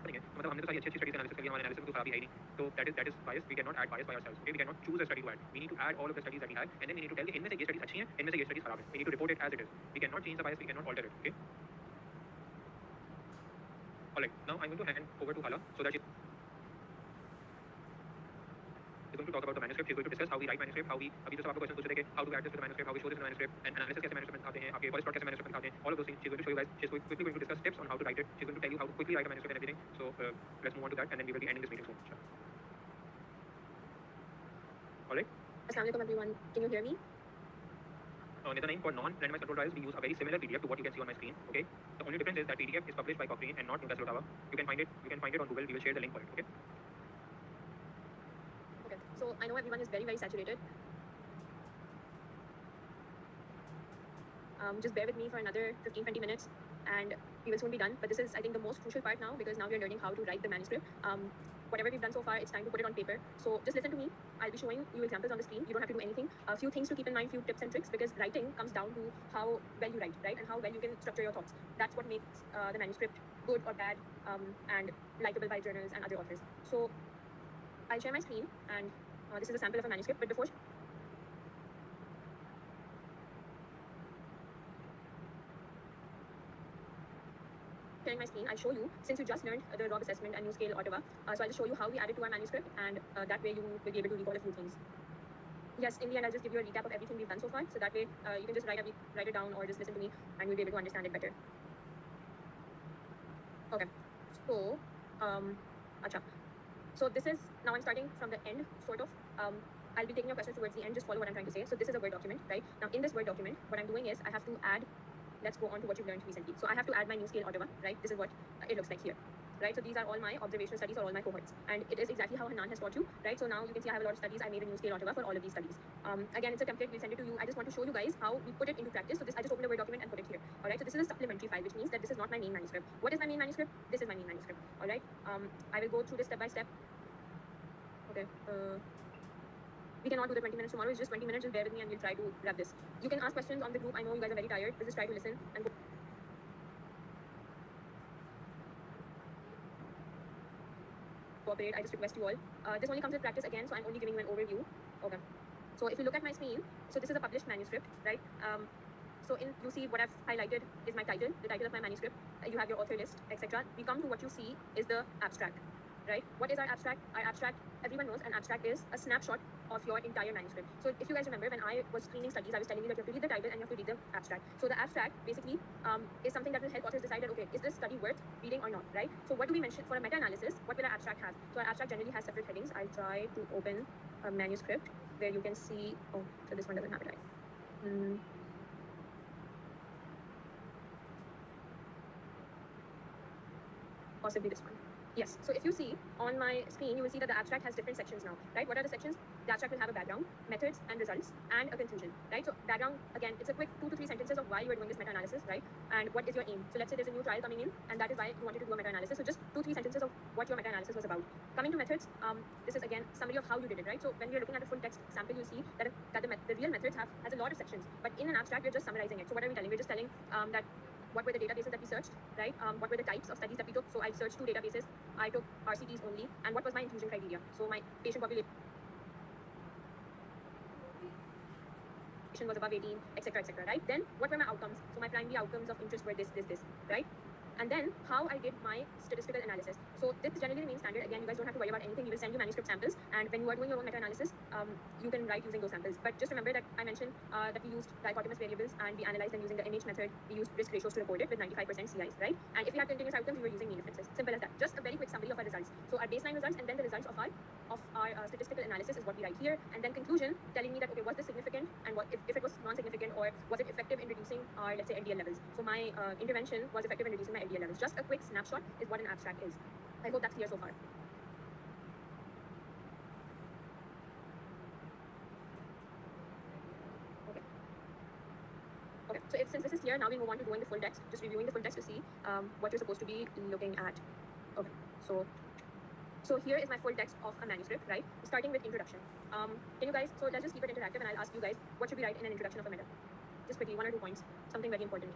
देंगे. मतलब हमने तो सारी अच्छी studies analysis कर लिया, हमारे analysis में तो खराबी है ही नहीं. So that is bias. We cannot add bias by ourselves. Okay, we cannot choose a study to add. We need to add all of the studies that we have, and then we need to tell कि इनमें से ये studies अच्छी हैं, इनमें से ये studies खराब हैं. We need to report it as it is. We cannot change the bias. We cannot alter it. Okay. Alright. Now I'm going to hand over to Hala so that she is going to talk about the manuscript. She's going to discuss how we write manuscript, how we अभी जो सब आपको question पूछ रहे थे, how to add this to the manuscript, how we show this in the manuscript, and analysis कैसे manuscript में दिखाते हैं, आपके voice plot कैसे manuscript में दिखाते हैं, all of those things she's going to show you guys. She's quickly going to discuss tips on how to write it. She's going to tell you how to quickly write a manuscript and everything. So let's move on to that, and then we will be ending this meeting soon. All right. Assalamualaikum everyone. Can you hear me? Nitha, for non-randomized control trials, we use a very similar PDF to what you can see on my screen. Okay. The only difference is that PDF is published by Cochrane and not Newcastle Ottawa. You can find it on Google. We will share the link for it. Okay. Okay. So I know everyone is very, very saturated. Just bear with me for another 15-20 minutes and we will soon be done. But this is, I think, the most crucial part now because now we are learning how to write the manuscript. Whatever we've done so far, it's time to put it on paper. So just listen to me. I'll be showing you examples on the screen. You don't have to do anything. A few things to keep in mind, few tips and tricks, because writing comes down to how well you write, right? And how well you can structure your thoughts. That's what makes the manuscript good or bad and likable by journals and other authors. So I'll share my screen and this is a sample of a manuscript. But before sharing my screen, I'll show you, since you just learned the ROB assessment and New Scale Ottawa, so I'll just show you how we add it to our manuscript, and that way you will be able to recall a few things. Yes, in the end, I'll just give you a recap of everything we've done so far, so that way you can just write it down or just listen to me, and you'll be able to understand it better. Okay, so, so this is, now I'm starting from the end, sort of. I'll be taking your questions towards the end, just follow what I'm trying to say. So this is a Word document, right? Now in this Word document, what I'm doing is I have to add, let's go on to what you've learned recently. So I have to add my New Scale Ottawa, right? This is what it looks like here, right? So these are all my observational studies or all my cohorts. And it is exactly how Hanan has taught you, right? So now you can see I have a lot of studies I made in New Scale Ottawa for all of these studies. Again, it's a template, we'll send it to you. I just want to show you guys how we put it into practice. So this, I just opened a Word document and put it here, all right? So this is a supplementary file, which means that this is not my main manuscript. What is my main manuscript? This is my main manuscript, all right? I will go through this step by step. Okay. We cannot do the 20 minutes tomorrow. It's just 20 minutes. Just bear with me and we'll try to wrap this. You can ask questions on the group. I know you guys are very tired, but just try to listen and go. Cooperate. I just request you all. This only comes with practice again, so I'm only giving you an overview. Okay. So if you look at my screen, so this is a published manuscript, right? So you see what I've highlighted is my title, the title of my manuscript. You have your author list, etc. We come to what you see is the abstract. right? What is our abstract? Our abstract, everyone knows an abstract is a snapshot of your entire manuscript. So if you guys remember, when I was screening studies, I was telling you that you have to read the title and you have to read the abstract. So the abstract basically is something that will help authors decide that, okay, is this study worth reading or not, right? So what do we mention for a meta-analysis? What will our abstract have? So our abstract generally has separate headings. I'll try to open a manuscript where you can see, oh, so this one doesn't have it right. Possibly this one. Yes, so if you see on my screen, you will see that the abstract has different sections now, right? What are the sections? The abstract will have a background, methods and results, and a conclusion, right? So background, again, it's a quick 2 to 3 sentences of why you are doing this meta-analysis, right? And what is your aim? So let's say there's a new trial coming in, and that is why you wanted to do a meta-analysis. So just 2-3 sentences of what your meta-analysis was about. Coming to methods, this is again summary of how you did it, right? So when we are looking at a full text sample, you see that the real methods has a lot of sections, but in an abstract, we're just summarizing it. So what are we telling? We're just telling that what were the databases that we searched, right? What were the types of studies that we took? So I searched 2 databases. I took RCTs only, and what was my inclusion criteria? So my patient population was above 18, etc., right? Then what were my outcomes? So my primary outcomes of interest were this, right? And then how I did my statistical analysis. So this generally remains standard. Again, you guys don't have to worry about anything. We will send you manuscript samples, and when you are doing your own meta-analysis, you can write using those samples. But just remember that I mentioned that we used dichotomous variables, and we analyzed them using the NH method. We used risk ratios to report it with 95% CIs, right? And if we had continuous outcomes, we were using mean differences. Simple as that. Just a very quick summary of our results. So our baseline results, and then the results of our statistical analysis is what we write here, and then conclusion telling me that, okay, was this significant, and what if it was non-significant, or was it effective in reducing our, let's say, LDL levels. So my intervention was effective in reducing my LDL levels. Just a quick snapshot is what an abstract is. I hope that's clear so far. Okay, so since this is clear, now we'll move on to doing the full text, just reviewing the full text to see what you're supposed to be looking at. Okay, so here is my full text of a manuscript, right? Starting with introduction. Can you guys, so let's just keep it interactive, and I'll ask you guys, what should we write in an introduction of a meta? Just quickly, 1 or 2 points, something very important.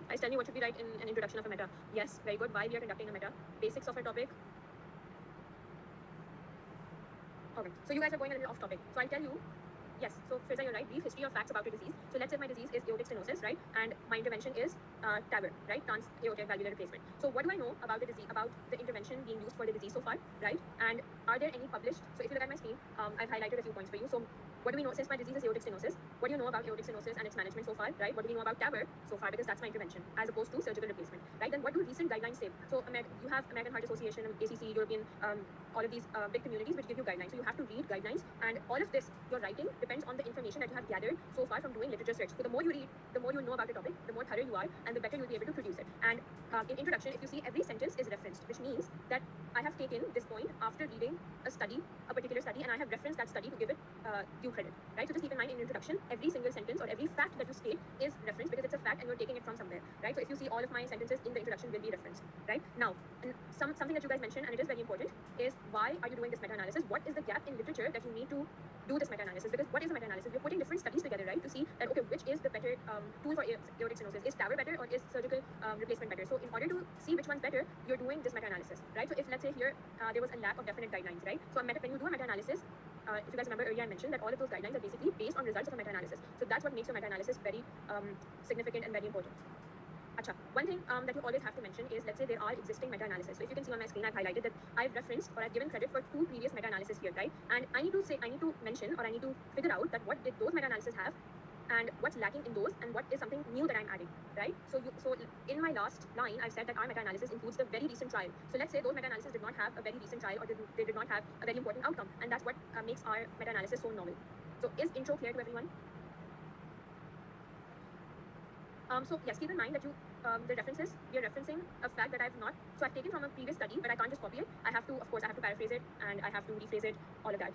I tell you what should we write in an introduction of a meta. Yes, very good. Why we are conducting a meta. Basics of a topic. Okay, so you guys are going a little off topic. So I'll tell you. Yes, so Firza, you're right. Brief history of facts about your disease. So let's say my disease is aortic stenosis, right? And my intervention is TAVR, right? Trans-aortic valvular replacement. So what do I know about the disease, about the intervention being used for the disease so far, right? And are there any published? So if you look at my screen, I've highlighted a few points for you. So what do we know, since my disease is aortic stenosis, what do you know about aortic stenosis and its management so far, right? What do we know about TAVR so far, because that's my intervention, as opposed to surgical replacement, right? Then what do recent guidelines say? So you have American Heart Association, ACC, European, all of these big communities which give you guidelines. So you have to read guidelines, and all of this, your writing, depends on the information that you have gathered so far from doing literature search. So the more you read, the more you know about the topic, the more thorough you are, and the better you'll be able to produce it. And in introduction, if you see, every sentence is referenced, which means that I have taken this point after reading a study, a particular study, and I have referenced that study to give it due credit, right? So just keep in mind, in introduction, every single sentence or every fact that you state is referenced, because it's a fact and you're taking it from somewhere, right? So if you see, all of my sentences in the introduction will be referenced, right? Now, something that you guys mentioned, and it is very important, is why are you doing this meta-analysis? What is the gap in literature that you need to do this meta-analysis? Because what is a meta-analysis? You're putting different studies together, right, to see that, okay, which is the better tool for aortic stenosis? Is TAVR better, or is surgical replacement better? So in order to see which one's better, you're doing this meta-analysis, right? So if, let's say here, there was a lack of definite guidelines, right? So when you do a meta-analysis, if you guys remember earlier, I mentioned that all of those guidelines are basically based on results of a meta-analysis. So that's what makes your meta-analysis very significant and very important. Acha. One thing that you always have to mention is, let's say there are existing meta-analysis. So if you can see on my screen, I've highlighted that I've referenced, or I've given credit for 2 previous meta-analysis here, right? And I need to mention, or I need to figure out that what did those meta-analysis have, and what's lacking in those, and what is something new that I'm adding, right? So in my last line, I've said that our meta-analysis includes the very recent trial. So let's say those meta-analysis did not have a very recent trial, or they did not have a very important outcome, and that's what makes our meta-analysis so novel. So is intro clear to everyone? So yes, keep in mind that the references, we are referencing a fact that I've taken from a previous study, but I can't just copy it. I have to paraphrase it, and I have to rephrase it, all of that.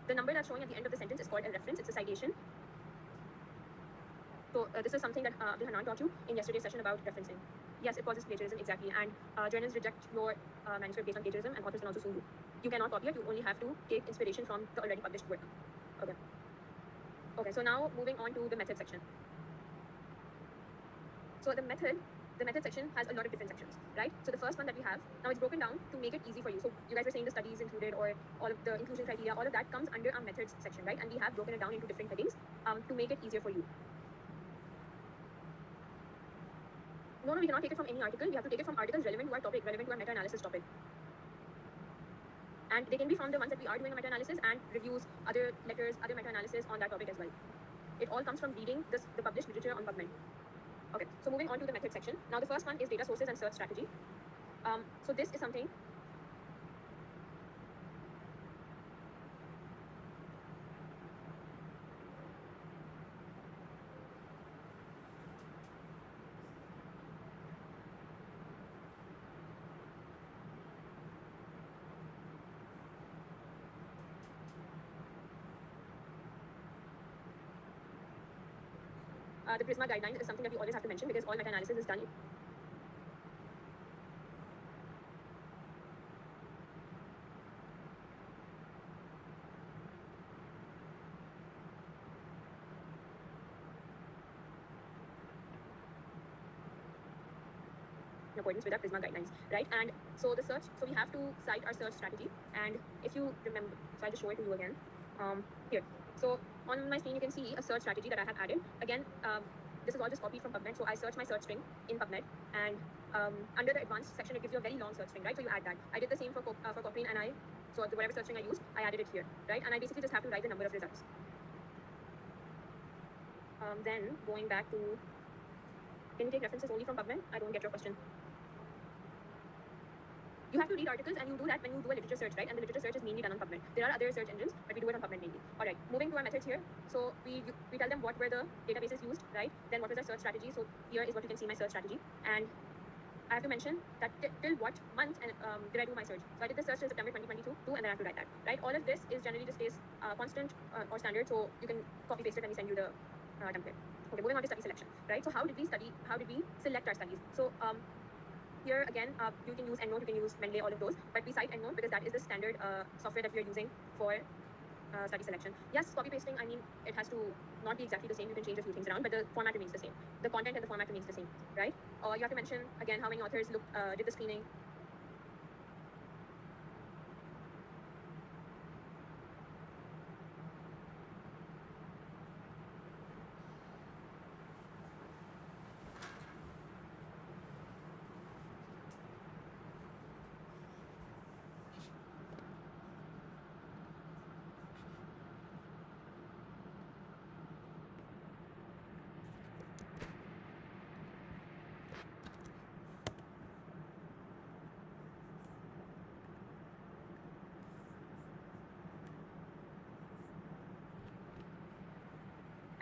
The number that's showing at the end of the sentence is called a reference. It's a citation. So this is something that Abdul Hanan taught you in yesterday's session about referencing. Yes, it causes plagiarism, exactly. And journals reject your manuscript based on plagiarism, and authors can also sue you. You cannot copy it. You only have to take inspiration from the already published work. Okay, so now moving on to the method section. So the method section has a lot of different sections, right? So the first one that we have, now it's broken down to make it easy for you. So you guys were saying the studies included, or all of the inclusion criteria, all of that comes under our methods section, right? And we have broken it down into different headings to make it easier for you. No, we cannot take it from any article. We have to take it from articles relevant to our topic, relevant to our meta-analysis topic. And they can be from the ones that we are doing a meta-analysis, and reviews, other letters, other meta-analysis on that topic as well. It all comes from reading the published literature on PubMed. Okay, so moving on to the method section. Now the first one is data sources and search strategy. So this is something the Prisma guidelines is something that we always have to mention because all meta-analysis is done in accordance with our Prisma guidelines, right? And so the search, so we have to cite our search strategy. And if you remember, so I'll just show it to you again. Here. So on my screen, you can see a search strategy that I have added. Again, this is all just copied from PubMed. So I search my search string in PubMed, and under the advanced section, it gives you a very long search string, right? So you add that. I did the same for Cochrane, and so whatever search string I used, I added it here, right? And I basically just have to write the number of results. Then going back to, can you take references only from PubMed? I don't get your question. You have to read articles, and you do that when you do a literature search, right? And the literature search is mainly done on PubMed. There are other search engines, but we do it on PubMed mainly. All right, moving to our methods here. So we tell them what were the databases used, right? Then what was our search strategy. So here is what you can see my search strategy. And I have to mention that till what month and did I do my search. So I did the search till September 2022, and then I have to write that, right? All of this is generally just stays constant or standard, so you can copy paste it and we send you the template. Okay, moving on to study selection, right? So how did we select our studies? So here again, you can use EndNote, you can use Mendeley, all of those, but we cite EndNote because that is the standard software that we are using for study selection. Yes, copy pasting, I mean, it has to not be exactly the same. You can change a few things around, but the format remains the same. The content and the format remains the same, right? You have to mention again how many authors did the screening.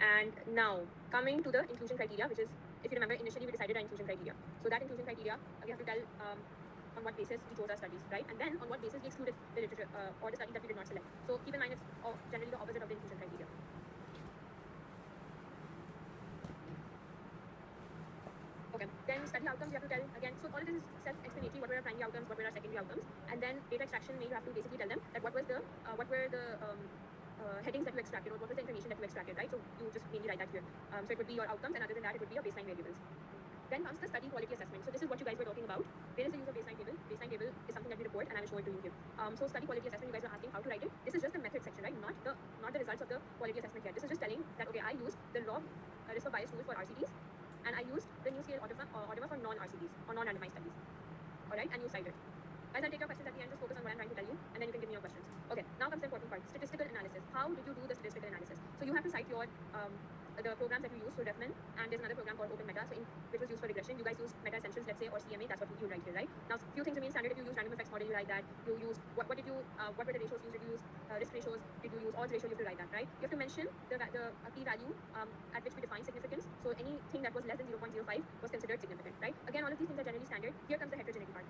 And now coming to the inclusion criteria, which is, if you remember, initially we decided our inclusion criteria. So that inclusion criteria, we have to tell on what basis we chose our studies, right? And then on what basis we excluded the literature or the study that we did not select. So keep in mind it's generally the opposite of the inclusion criteria. Okay, then study outcomes you have to tell again. So all of this is self-explanatory. What were our primary outcomes? What were our secondary outcomes? And then data extraction, you have to basically tell them that what were the headings that you extracted, or what was the information that you extracted, right? So you just mainly write that here. So it would be your outcomes, and other than that, it would be your baseline variables. Then comes the study quality assessment. So this is what you guys were talking about. Where is the use of baseline table? Baseline table is something that we report, and I will show it to you here. So study quality assessment, you guys were asking how to write it. This is just the method section, right? Not the results of the quality assessment here. This is just telling that okay, I used the log risk of bias rules for RCTs, and I used the new scale Audema for non-RCTs or non-randomized studies. All right, and you cite it. Guys, I'll take your questions at the end. Just focus on what I'm trying to tell you, and then you can give me your questions. Okay, now comes the important part: statistical analysis. How did you do the statistical analysis? So you have to cite your the programs that you use for Refman, and there's another program called OpenMeta, so which was used for regression. You guys use Meta Essentials, let's say, or CMA. That's what you write here, right? Now, few things remain standard. If you use random effects model, you write that. You use what were the ratios used? Did you use risk ratios? Did you use odds ratio? You have to write that, right? You have to mention the p-value at which we define significance. So anything that was less than 0.05 was considered significant, right? Again, all of these things are generally standard. Here comes the heterogeneity part.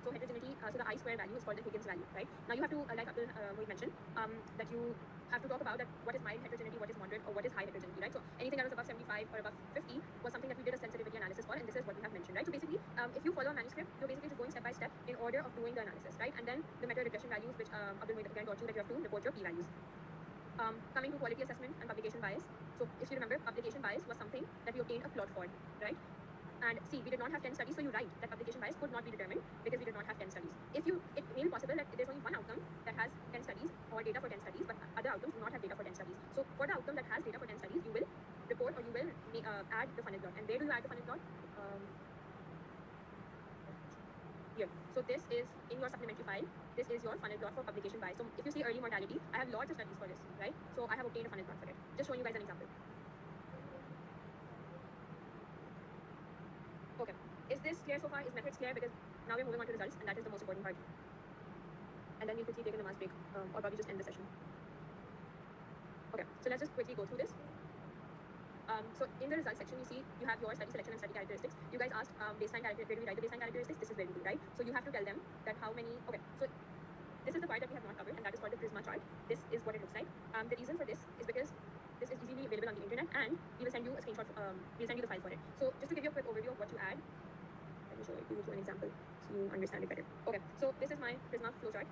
So heterogeneity, so the I-square value is called the Higgins value, right? Now you have to, like Abdul mentioned, that you have to talk about that what is mild heterogeneity, what is moderate, or what is high heterogeneity, right? So anything that was above 75 or above 50 was something that we did a sensitivity analysis for, and this is what we have mentioned, right? So basically, if you follow a manuscript, you're basically just going step by step in order of doing the analysis, right? And then the meta regression values, which Abdul again taught you that you have to report your p-values. Coming to quality assessment and publication bias. So if you remember, publication bias was something that we obtained a plot for, right? And see, we did not have 10 studies, so you write that publication bias could not be determined because we did not have 10 studies. It may be possible that there's only one outcome that has 10 studies or data for 10 studies, but other outcomes do not have data for 10 studies. So for the outcome that has data for 10 studies, you will report or you will add the funnel plot. And where do you add the funnel plot? here. So this is in your supplementary file. This is your funnel plot for publication by. So if you see early mortality, I have lots of studies for this, right? So I have obtained a funnel plot for it. Just showing you guys an example. Okay. Is this clear so far? Is methods clear? Because now we're moving on to results, and that is the most important part. And then we'll quickly take a namaz break, or probably just end the session. Okay, so let's just quickly go through this. So in the results section, you see you have your study selection and study characteristics. You guys asked baseline characteristics. Where do we write the baseline characteristics? This is where we do, right? So you have to tell them that how many. Okay, so this is the part that we have not covered, and that is called the Prisma chart. This is what it looks like. The reason for this is because this is easily available on the internet, and we will send you a screenshot. We'll send you the file for it. So just to give you a quick overview of what you add, let me show you an example so you understand it better. Okay, so this is my Prisma flowchart.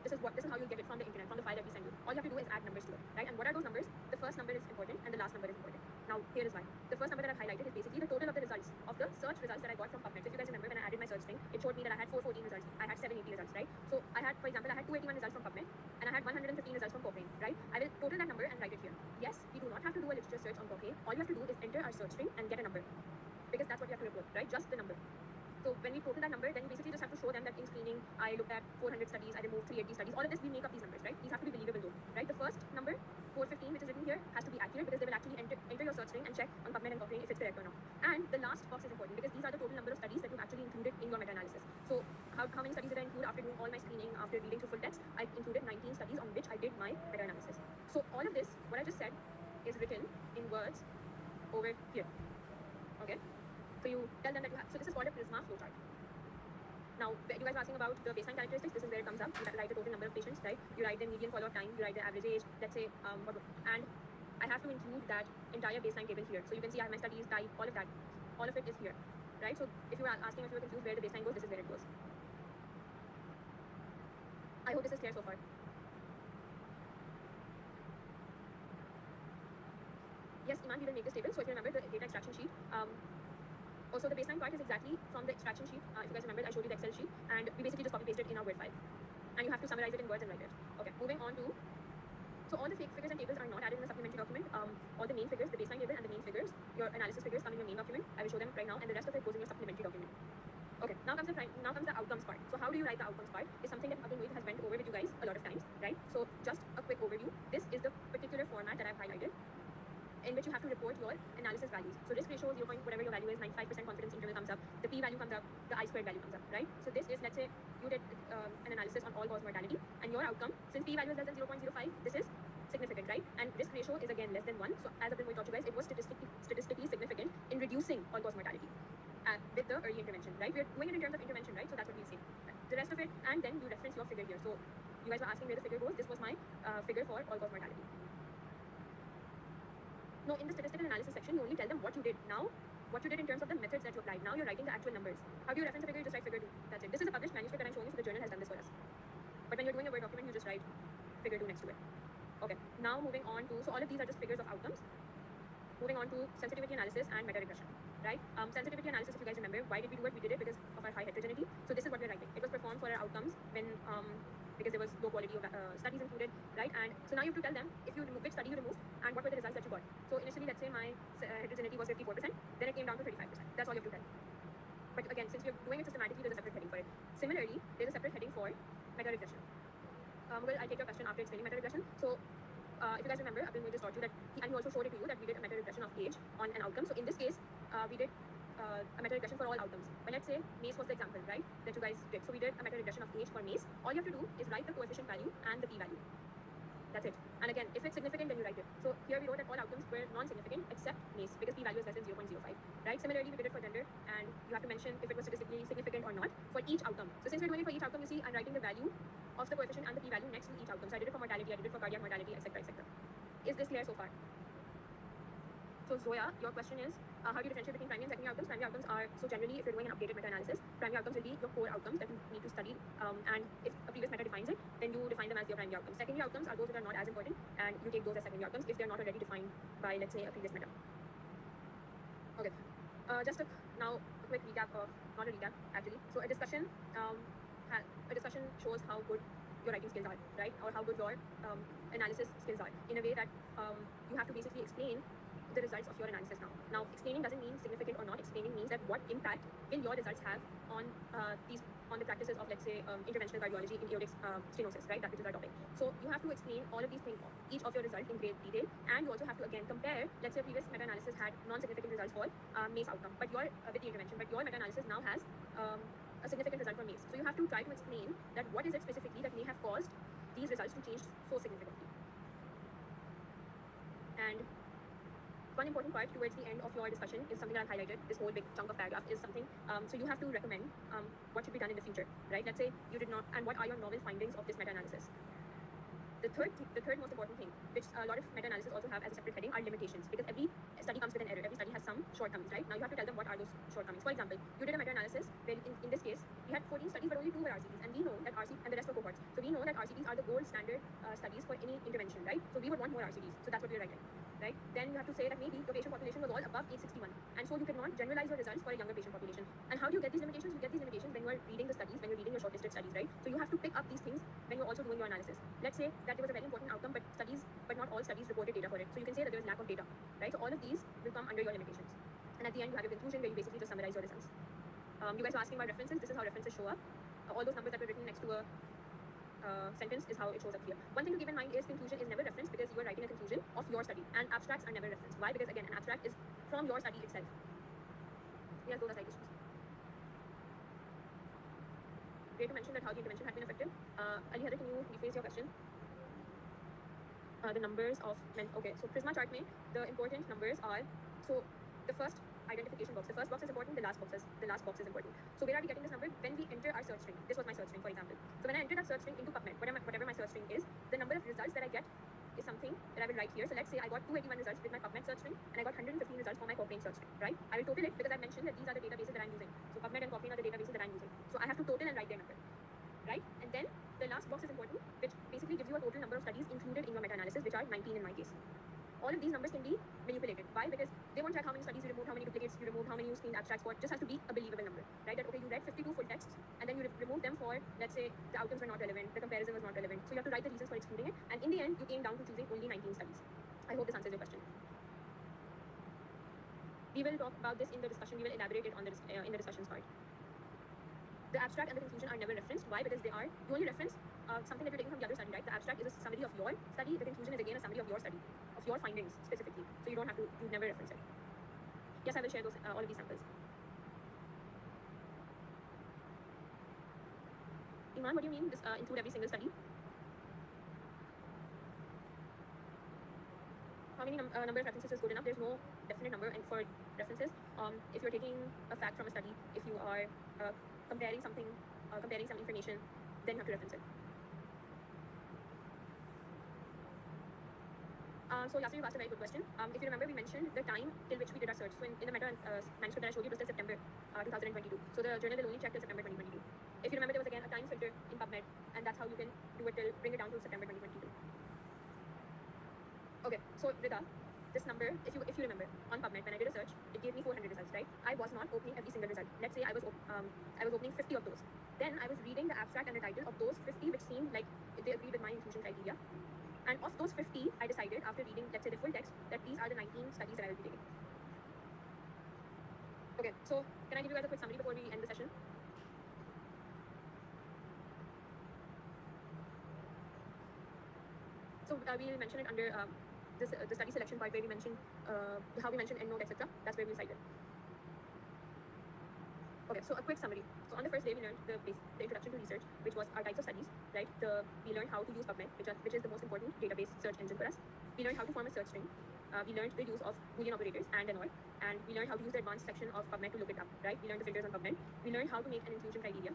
This is how you'll get it from the internet, from the file that we send you. All you have to do is add numbers to it, right? And what are those numbers? The first number is important and the last number is important. Now, here is why. The first number that I've highlighted is basically the total of the results, of the search results that I got from PubMed. So if you guys remember, when I added my search thing, it showed me that I had 414 results. I had 780 results, right? So I had, for example, I had 281 results from PubMed and I had 115 results from Cochrane, right? I will total that number and write it here. Yes, we do not have to do a literature search on Cochrane. All you have to do is enter our search string and get a number, because that's what we have to report, right? Just the number. So when we total that number, then we basically just have to show them that in screening, I looked at 400 studies, I removed 380 studies. All of this, we make up these numbers, right? These have to be believable though, right? The first number, 415, which is written here, has to be accurate because they will actually enter your search string and check on PubMed and Cochrane if it's correct or not. And the last box is important because these are the total number of studies that you've actually included in your meta-analysis. So how many studies did I include after doing all my screening, after reading through full text? I included 19 studies on which I did my meta-analysis. So all of this, what I just said, is written in words over here, okay? So you tell them that you have, so this is called a Prisma flowchart. Now, you guys are asking about the baseline characteristics. This is where it comes up. You write the total number of patients, right? You write the median follow-up time. You write the average age. Let's say, and I have to include that entire baseline table here. So you can see I have my studies, type, all of that. All of it is here, right? So if you are asking, if you are confused where the baseline goes, this is where it goes. I hope this is clear so far. Yes, Iman, we will make this table. So if you remember the data extraction sheet, also, the baseline part is exactly from the extraction sheet. If you guys remember, I showed you the Excel sheet, and we basically just copy-pasted in our Word file. And you have to summarize it in words and write it. Okay, moving on to... So all the fake figures and tables are not added in the supplementary document. All the main figures, the baseline table and the main figures, your analysis figures come in your main document. I will show them right now, and the rest of it goes in your supplementary document. Okay, now comes the outcomes part. So how do you write the outcomes part? Is something that Abdul Muid has went over with you guys a lot of times, right? So just a quick overview. This is the particular format that I've highlighted, in which you have to report your analysis values. So risk ratio, 0. Whatever your value is, 95% confidence interval comes up, the p-value comes up, the I-squared value comes up, right? So this is, let's say, you did an analysis on all-cause mortality, and your outcome, since p-value is less than 0.05, this is significant, right? And risk ratio is again less than 1. So as Abdul Muid taught you guys, it was statistically significant in reducing all-cause mortality with the early intervention, right? We're doing it in terms of intervention, right? So that's what we'll say. The rest of it, and then you reference your figure here. So you guys were asking where the figure goes. This was my figure for all-cause mortality. No, in the statistical analysis section, you only tell them what you did. Now, what you did in terms of the methods that you applied. Now you're writing the actual numbers. How do you reference a figure? You just write figure 2. That's it. This is a published manuscript that I'm showing you, so the journal has done this for us. But when you're doing a Word document, you just write figure 2 next to it. Okay, now moving on to, so all of these are just figures of outcomes. Moving on to sensitivity analysis and meta-regression, right? Sensitivity analysis, if you guys remember, why did we do it? We did it because of our high heterogeneity. So this is what we're writing. It was performed for our outcomes when, because there was low quality of studies included, right? And so now you have to tell them if you remove which study you removed and what were the results that you got. So initially, let's say my heterogeneity was 54%, then it came down to 35%. That's all you have to tell. But again, since we're doing it systematically, there's a separate heading for it. Similarly, there's a separate heading for meta-regression. Well, I'll take your question after explaining meta-regression. So if you guys remember, Abdul Muid just taught you that, and he also showed it to you that we did a meta-regression of age on an outcome. So in this case, we did a meta-regression for all outcomes. But let's say MACE was the example, right, that you guys did. So we did a meta-regression of age for MACE. All you have to do is write the coefficient value and the p-value. That's it. And again, if it's significant, then you write it. So here we wrote that all outcomes were non-significant except MACE because p-value is less than 0.05, right? Similarly, we did it for gender, and you have to mention if it was statistically significant or not for each outcome. So since we're doing it for each outcome, you see I'm writing the value of the coefficient and the p-value next to each outcome. So I did it for mortality, I did it for cardiac mortality, etc., etc. Is this clear so far? So Zoya, your question is, how do you differentiate between primary and secondary outcomes? Primary outcomes are, so generally if you're doing an updated meta-analysis, primary outcomes will be your core outcomes that you need to study, and if a previous meta defines it, then you define them as your primary outcomes. Secondary outcomes are those that are not as important, and you take those as secondary outcomes if they're not already defined by, let's say, a previous meta. Okay, just now a quick recap of, not a recap actually, so a discussion shows how good your writing skills are, right, or how good your analysis skills are, in a way that you have to basically explain the results of your analysis now. Now, explaining doesn't mean significant or not. Explaining means that what impact will your results have on on the practices of, let's say, interventional cardiology in aortic stenosis, right? That which is our topic. So you have to explain all of these things, each of your results in great detail, and you also have to again compare. Let's say previous meta-analysis had non-significant results for MACE outcome, but your with the intervention, but your meta-analysis now has a significant result for MACE. So you have to try to explain that what is it specifically that may have caused these results to change so significantly. And one important part towards the end of your discussion is something that I've highlighted. This whole big chunk of paragraph is something. So you have to recommend what should be done in the future, right? Let's say you did not, and what are your novel findings of this meta-analysis? The third most important thing, which a lot of meta-analysis also have as a separate heading, are limitations, because every study comes with an error. Every study has some shortcomings, right? Now you have to tell them what are those shortcomings. For example, you did a meta-analysis where in this case we had 14 studies, but only 2 were RCTs, and we know that and the rest were cohorts. So we know that RCTs are the gold standard studies for any intervention, right? So we would want more RCTs. So that's what we're writing, right? Then you have to say that maybe your patient population was all above age 61, and so you cannot generalize your results for a younger patient population. And how do you get these limitations? You get these limitations when you are reading the studies, when you're reading your shortlisted studies, right? So you have to pick up these things when you're also doing your analysis. Let's say that there was a very important outcome, but not all studies reported data for it. So you can say that there's lack of data, right? So all of these will come under your limitations. And at the end, you have your conclusion where you basically just summarize your results. You guys were asking about references. This is how references show up. All those numbers that were written next to a sentence is how it shows up here. One thing to keep in mind is conclusion is never referenced, because you are writing a conclusion of your study, and abstracts are never referenced. Why? Because again, an abstract is from your study itself. Yes, those are citations. Great to mention that how the intervention had been affected. Ali Hada, can you rephrase your question? The numbers of okay, so Prisma chart mein, the important numbers are, so the first identification box, the first box is important, the last box is important. So where are we getting this number? When we enter our search string. This was my search string, for example. So when I enter that search string into PubMed, whatever my search string is, the number of results that I get is something that I will write here. So let's say I got 281 results with my PubMed search string, and I got 115 results for my Cochrane search string, right? I will total it because I mentioned that these are the databases that I'm using. So PubMed and Cochrane are the databases that I'm using. So I have to total and write their number, right? And then the last box is important, which basically gives you a total number of studies included in your meta-analysis, which are 19 in my case. All of these numbers can be manipulated. Why? Because they won't check how many studies you removed, how many duplicates you removed, how many you screened abstracts for. It just has to be a believable number, right? That, okay, you read 52 full texts, and then you remove them for, let's say, the outcomes were not relevant, the comparison was not relevant. So you have to write the reasons for excluding it, and in the end, you came down to choosing only 19 studies. I hope this answers your question. We will talk about this in the discussion. We will elaborate it on the in the discussions part. The abstract and the conclusion are never referenced. Why? Because you only reference something that you're taking from the other study, right? The abstract is a summary of your study. The conclusion is again a summary of your study, of your findings specifically. So you never reference it. Yes, I will share all of these samples. Iman, what do you mean this include every single study? How many number of references is good enough? There's no definite number, and for references, if you're taking a fact from a study, if you are comparing some information, then you have to reference it. So Yasser, you asked a very good question. If you remember, we mentioned the time till which we did our search. So in the meta manuscript that I showed you, it was till September 2022. So the journal will only check till September 2022. If you remember, there was again a time filter in PubMed, and that's how you can do it till bring it down to September 2022. Okay, so Rida, this number, if you remember, on PubMed when I did a search, it gave me 400 results, right? I was not opening every single result. Let's say I was opening 50 of those. Then I was reading the abstract and the title of those 50 which seemed like they agreed with my inclusion criteria. And of those 50, I decided after reading, let's say, the full text, that these are the 19 studies that I will be taking. Okay, so can I give you guys a quick summary before we end the session? So we'll mention it under the study selection part, where we mention how we mention EndNote, etc. That's where we'll cite it. Okay, so a quick summary. So on the first day, we learned the introduction to research, which was our types of studies, right? We learned how to use PubMed, which is the most important database search engine for us. We learned how to form a search string. We learned the use of Boolean operators and or, and we learned how to use the advanced section of PubMed to look it up, right? We learned the filters on PubMed. We learned how to make an inclusion criteria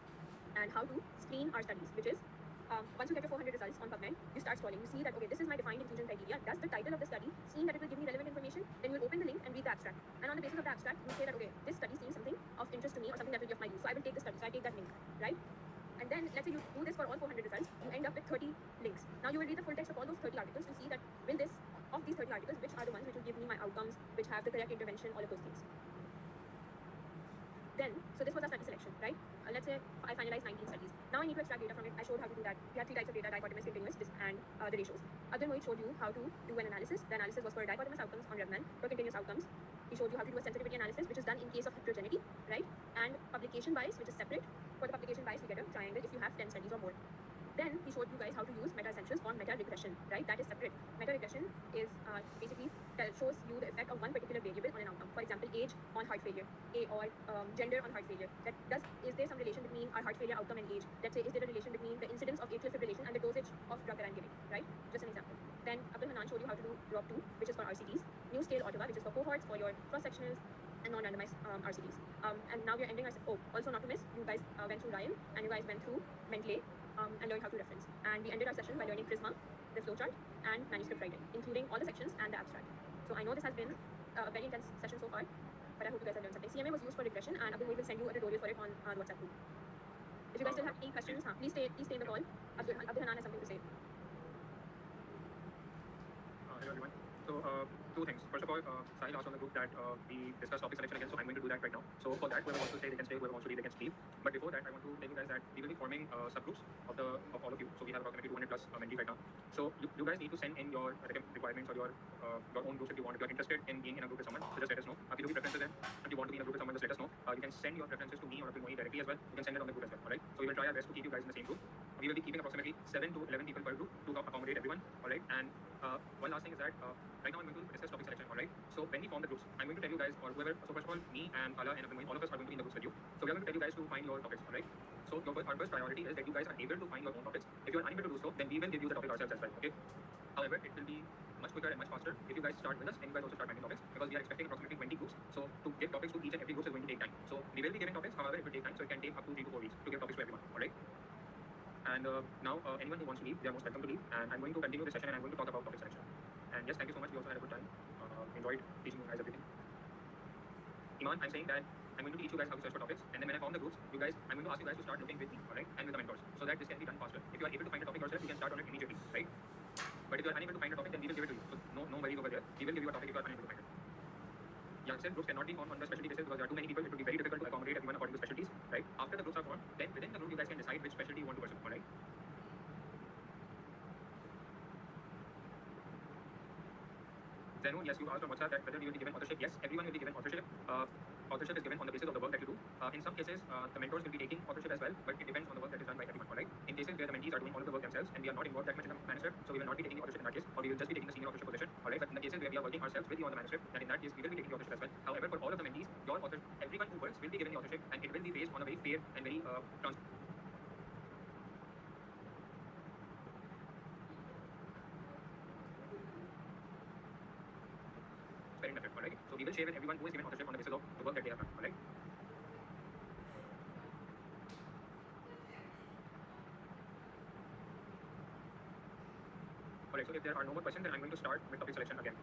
and how to screen our studies, which is once you get your 400 results on PubMed, you start scrolling. You see that, okay, this is my defined inclusion criteria. Does the title of the study seem that it will give me relevant information? Then you will open the link and read the abstract. And on the basis of the abstract, you say that, okay, this study seems something of interest to me or something that will be of my use. So I will take the study. So I take that link, right? And then let's say you do this for all 400 results, you end up with 30 links. Now you will read the full text of all those 30 articles to see that of these 30 articles, which are the ones which will give me my outcomes, which have the correct intervention, all of those things. Then, so this was our study selection, right? Let's say I finalized 19 studies. Now I I need to extract data from it. I showed how to do that. We have three types of data: dichotomous, continuous, and the ratios. Abdul Mohit showed you how to do an analysis. The analysis was for dichotomous outcomes on RevMan. For continuous outcomes, he showed you how to do a sensitivity analysis, which is done in case of heterogeneity, right? And publication bias, which is separate. For the publication bias, we get a triangle if you have 10 studies or more. Then he showed you guys how to use meta-essentials on meta-regression, right? That is separate. Meta-regression is basically shows you the effect of one particular variable on an outcome. For example, age on heart failure, or gender on heart failure. Is there some relation between our heart failure outcome and age? Let's say, is there a relation between the incidence of atrial fibrillation and the dosage of drug that I'm giving, right? Just an example. Then Abdul Hanan showed you how to do ROB2, which is for RCTs, new scale Ottawa, which is for cohorts, for your cross-sectionals, and non-randomized RCTs. And now we're ending our also not to miss, you guys went through Ryan, and you guys went through Mendeley, and learned how to reference. And we ended our session by learning Prisma, the flowchart, and manuscript writing, including all the sections and the abstract. So I know this has been a very intense session so far, but I hope you guys have learned something. CMA was used for regression, and Abdul will send you a tutorial for it on the WhatsApp group. If you guys still have any questions, please stay in the call. Abdul Hanan has something to say. Hello everyone. So two things. First of all, Sahil asked on the group that we discuss topic selection again, so I'm going to do that right now. So for that, whoever wants to stay, they can stay. Whoever wants to leave, they can leave. But before that, I want to tell you guys that we will be forming subgroups of all of you. So we have approximately 200 plus mentees right now. So you guys need to send in your requirements or your own groups if you want. If you're interested in being in a group with someone, so just let us know. If you do preferences in, if you want to be in a group with someone, just let us know. You can send your preferences to me or to Mohi directly as well. You can send it on the group as well. Alright. So we will try our best to keep you guys in the same group. We will be keeping approximately 7 to 11 people per group to accommodate everyone. Alright. And one last thing is that right now I'm going to discuss topic selection. Alright. So when we form the groups, I'm going to tell you guys or whoever. So first of all, me and Ala and Abdul, all of us are going to be in the groups with you. So we are going to tell you guys to find your topics. Alright. So our first priority is that you guys are able to find your own topics. If you are unable to do so, then we will give you the topic ourselves as well. Okay. However, it will be much quicker and much faster if you guys start with us and you guys also start finding topics, because we are expecting approximately 20 groups. So to give topics to each and every group is going to take time. So we will be giving topics, however, it will take time. So it can take up to 3 to 4 weeks to give topics to everyone. Alright. And now anyone who wants to leave, they are most welcome to leave. And I'm going to continue this session and I'm going to talk about topic selection. And yes, thank you so much. We also had a good time. Enjoyed teaching you guys everything. Iman, I'm saying that I'm going to teach you guys how to search for topics, and then when I form the groups, I'm going to ask you guys to start looking with me, alright, and with the mentors, so that this can be done faster. If you are able to find a topic yourself, you can start on it immediately, right? But if you are unable to find a topic, then we will give it to you. So no worries over there. We will give you a topic if you are unable to find it. Youngster groups cannot be formed on the specialty basis because there are too many people. It will be very difficult to accommodate everyone according to specialties, right? After the groups are formed, then within the group you guys can decide which specialty you want to pursue, alright? Zenu, yes, you asked on WhatsApp that whether we will be given authorship. Yes, everyone will be given authorship. Authorship is given on the basis of the work that you do. In some cases, the mentors will be taking authorship as well, but it depends on the work that is done by everyone, alright? In cases where the mentees are doing all of the work themselves and we are not involved that much in the manuscript, so we will not be taking the authorship in that case, or we will just be taking the senior authorship position, alright? But in the cases where we are working ourselves with you on the manuscript, then in that case we will be taking the authorship as well. However, for all of the mentees, everyone who works will be given the authorship, and it will be based on a very fair and very transparent. Alright? So we will share with everyone who is given authorship on the basis of the work that they have done, alright? Alright, so if there are no more questions, then I'm going to start with topic selection again.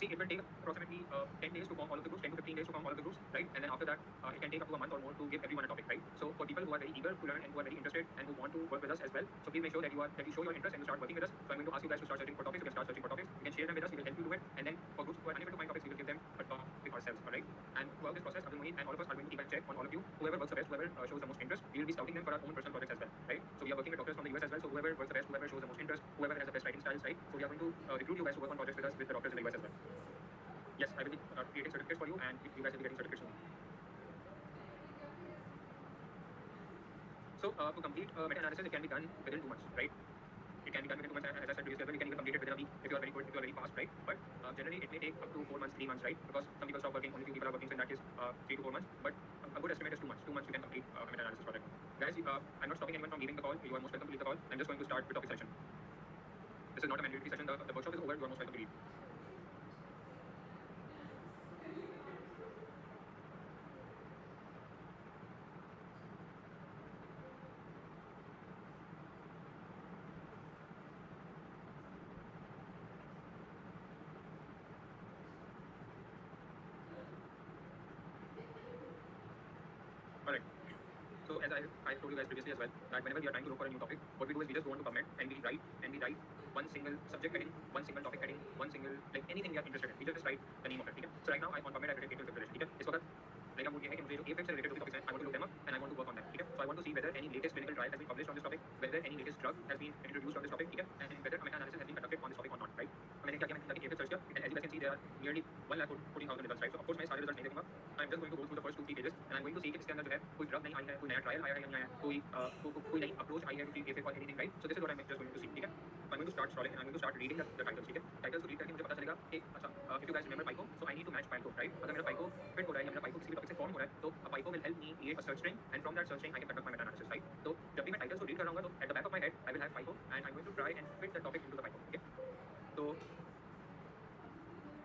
See, it will take approximately 10 days to form all of the groups, 10 to 15 days to form all of the groups, right? And then after that, it can take up to a month or more to give everyone a topic, right? So for people who are very eager to learn and who are very interested and who want to work with us as well, so please make sure that you show your interest and you start working with us. So I'm going to ask you guys to start searching for topics. You can start searching for topics. You can share them with us. We will help you do it. And then for groups who are unable to find topics, we will give them a topic ourselves, alright? And throughout this process, Abdul Mohit and all of us are going to keep a check on all of you. Whoever works the best, whoever shows the most interest, we will be scouting them for our own personal projects as well, right? So we are working with doctors from the US as well. So whoever works the best, whoever shows the most interest, whoever has the best writing styles, right? So we are going to recruit you guys to work on projects with us with the doctors in the US as well. Yes, I will be creating certificates for you, and you guys will be getting certificates soon. So to complete meta-analysis, it can be done within 2 months, right? It can be done within 2 months. As I said previously, you can even complete it within a week if you are very good, if you are very fast, right? But generally, it may take up to 4 months, 3 months, right? Because some people stop working, only few people are working, so in that case, 3 to 4 months. But a good estimate is 2 months. 2 months you can complete a meta-analysis project. Guys, I'm not stopping anyone from leaving the call. You are most welcome to leave the call. I'm just going to start with topic selection. This is not a mandatory session. The workshop is over. You are most welcome to leave. Alright. So as I told you guys previously as well, that whenever we are trying to look for a new topic, what we do is we just go on to PubMed and we write one single subject heading, one single topic heading, one single, like anything we are interested in. We just write the name of it. Okay? So right now on PubMed I've written atrial fibrillation. Okay? इस वक्त मेरा mood ये है कि मुझे जो apex से related जो भी topics हैं, I want to look them up and I want to work on them. ठीक है? So I want to see see whether any latest clinical trial has been published on this topic, whether any latest drug has been introduced on this topic, okay, and whether a meta-analysis has been conducted on this topic or not, right? So मैंने क्या किया, मैंने जाके AFib search किया, and as you guys can see, there are nearly 1,14,000 results, right? So of course मैं सारे results नहीं देखूंगा. I'm just going to go through the first 2-3 pages, and I'm going to see कि इसके अंदर जो है कोई drug नहीं आई है, कोई नया trial आया है या नहीं आया, कोई नई approach आई है to treat AFib or anything, right? So this is what I'm just going to see, ठीक है? So I'm going to start scrolling and I'm going to start reading the titles, ठीक है? Titles को read करके मुझे पता चलेगा कि अच्छा, if you guys remember PICO, so I need to match PICO, right? अगर मेरा PICO fit हो रहा है या मेरा PICO किसी भी topic से form हो रहा है, तो PICO will help me create a search string, and from that search string I can conduct my meta-analysis, right? तो जब भी मैं titles को read कर रहा हूँ तो at the back of my head I will have PICO and I'm going to try and fit the topic into the PICO, okay? तो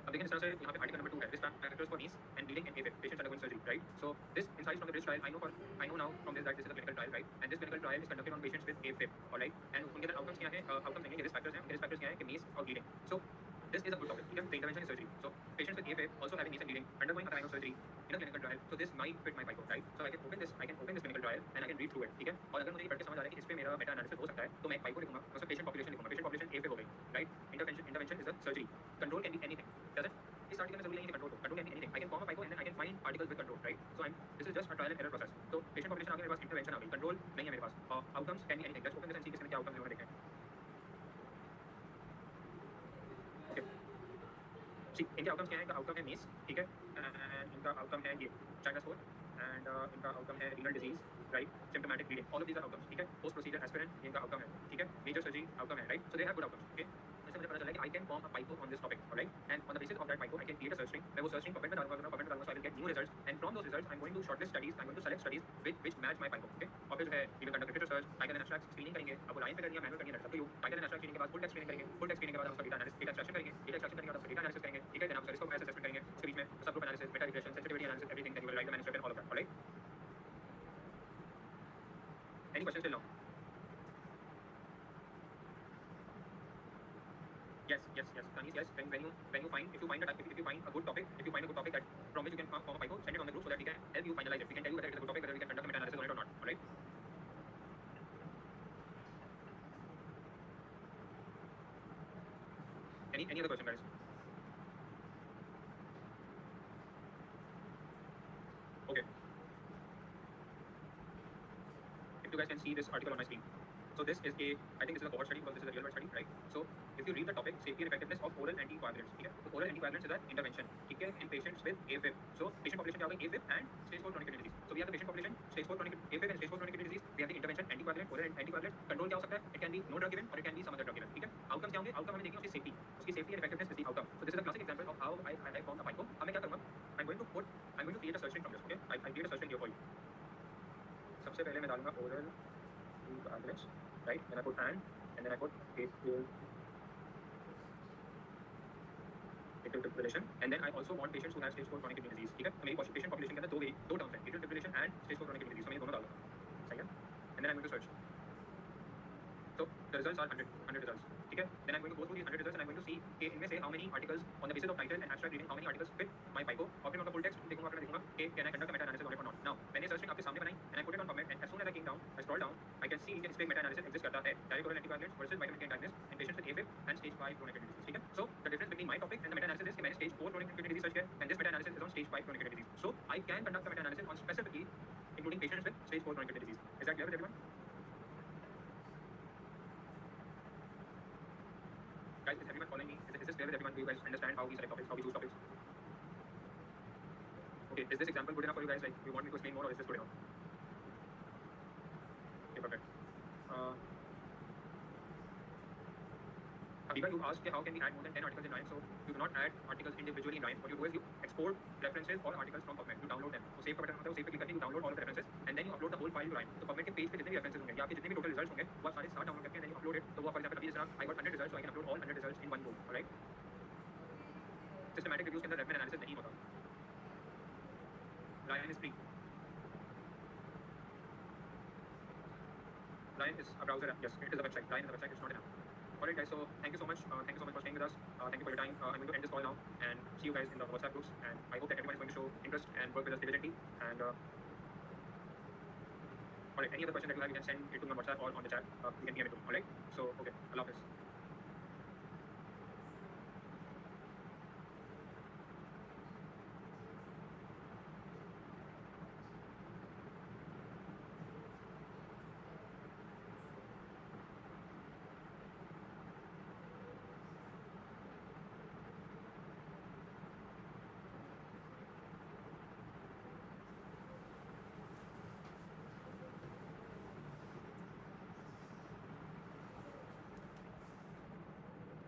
अब देखिए इस तरह से यहाँ पे आर्टिकल नंबर 2 है, risk factors for knees and bleeding in AFib, patients undergoing surgery, right? So this insights from the bridge trial, I know now from this that this is a clinical trial, right? And this clinical trial is conducted on patients with AFib, all right? And उनके अंदर outcomes क्या है, outcomes नहीं है, risk factors हैं, risk factors क्या है कि knees और bleeding. So this is a good topic, ठीक है? The intervention is surgery. So patients with AFib also having knees and bleeding, undergoing a kind of surgery in a clinical trial. So this might fit my PICO, right? So I can open this clinical trial and I can read through it, ठीक है? और अगर मुझे ये पढ़ के समझ आ रहा है कि इस पे मेरा मेटा एनालिसिस हो सकता है, तो मैं एक PICO लिखूंगा, उसमें patient population लिखूंगा, patient population AFib हो गई, right? Intervention is a surgery. Control can be anything, doesn't? इस आर्टिकल में जरूरी नहीं है control can be anything. I can form a PICO and then I can find articles with control, right? So this is just a trial and error process. तो patient population आ गई मेरे पास, intervention आ गई, control नहीं है मेरे पास, outcomes can be anything. Let's open this and see किसमें क्या outcomes उन्होंने देखे हैं. Okay. See, इनके outcomes क्या है? इनका outcome है knees, ठीक है? And इनका outcome है ये China score and इनका outcome है renal disease, right? Symptomatic bleeding. All of these are outcomes, ठीक है? Post procedure aspirin इनका outcome है, ठीक है? Major surgery outcome है, right? So they have good outcomes, okay? इससे मुझे पता चला कि I can form a PICO on this topic, alright? And on the basis of that PICO, I can create a search string. मैं वो search string comment में डालूंगा, so I will get new results. And from those results, I'm going to shortlist studies. I'm going to select studies which match my PICO, okay? और फिर जो है, we will conduct a filter search. Title and abstract screening करेंगे. अब वो line पे करनी है, manual करनी है, that's up to you. Title and abstract screening के बाद full text screening करेंगे. Full text screening के बाद हम उसका data extraction करेंगे. Data extraction करने के बाद उसका data analysis करेंगे, ठीक है? Then आप उसका risk of bias assessment करेंगे. उसके बीच में subgroup analysis, meta regression, sensitivity analysis, everything. Then you will write the manuscript and all of that, alright? Any questions till now? Yes. Tanis, yes. When you find if you find a good topic that from which you can form a PICO, send it on the group so that we can help you finalize it. We can tell you whether it is a good topic, whether we can conduct a meta-analysis on it or not. All right? Any other question, guys? Okay. If you guys can see this article on my screen. So this is I think this is a cohort study because this is a real world study, right? So if you read the topic, safety and effectiveness of oral anticoagulants, okay? So oral anticoagulants is an intervention, okay, in patients with AFib. So patient population क्या होगा? AFib and stage 4 chronic kidney disease. So we have the patient population, stage 4 chronic AFib and stage 4 chronic kidney disease. We have the intervention, anticoagulant, oral anticoagulant. Control क्या हो सकता है? It can be no drug given or it can be some other drug given, ठीक है? Outcomes क्या होंगे? Outcome हमें देखेंगे उसकी safety. उसकी safety and effectiveness is the outcome. So this is a classic example of how I formed a PICO. अब मैं क्या करूँगा? I'm going to create a search string from this, okay? I create a search string here for you. सबसे पहले मैं डालूंगा oral anticoagulants, right? Then I put and then I put atrial fibrillation, and then I also want patients who have stage 4 chronic kidney disease, ठीक है? तो मेरी patient population के अंदर दो terms हैं, atrial fibrillation and stage 4 chronic kidney disease. तो मैं ये दोनों डालूंगा, सही है? And then I'm going to search. So the results are 100 results, ठीक है? Then I'm going to go through these 100 results and I'm going to see कि इनमें से how many articles on the basis of title and abstract reading, how many articles fit my PICO. और फिर मैं उनका full text देखूंगा, फिर मैं देखूंगा कि can I conduct a meta analysis on it or not. Now मैंने search string आपके सामने बनाई and I put it on PubMed, and as soon as I came down, I scrolled down, I can see कि इस पे meta analysis exist करता है, direct oral anticoagulants versus vitamin K antagonist in patients with AFib and stage 5 chronic kidney disease, ठीक है? So the difference between my topic and the meta analysis is कि मैंने stage 4 chronic kidney disease search किया and this meta analysis is on stage 5 chronic kidney disease. So I can conduct a meta analysis on specifically including patients with stage 4 chronic kidney disease. Is that clear with everyone? Guys, is everyone following me? Is this clear with everyone? Do you guys understand how we select topics, how we choose topics? Okay, is this example good enough for you guys? Like, do you want me to explain more or is this good enough? Okay, perfect. Abiba, you asked how can we add more than 10 articles in Rhyme? So you do not add articles individually in Rhyme. What you do is you export references or articles from PubMed. You download them. So save का button होता है, वो save पे click करके you download all of the references and then you upload the whole file to Rhyme. तो PubMed के page पे जितने भी references होंगे या आपके जितने भी total results होंगे वो आप सारे साथ डाउनलोड करके and then you upload it. तो वो for example अभी जैसे I got 100 results, so I can upload all 100 results in one go. Alright? Systematic reviews के अंदर Redman analysis नहीं होता. Rhyme is free. Rhyme is a browser app. Yes, it is a website. Rhyme is a website. It's not an app. Alright guys, so thank you so much for staying with us. Thank you for your time. I'm going to end this call now and see you guys in the WhatsApp groups, and I hope that everyone is going to show interest and work with us diligently. And alright, any other question that you have, you can send it to me on WhatsApp or on the chat. You can DM it to me. Alright, so okay, Allah Hafiz.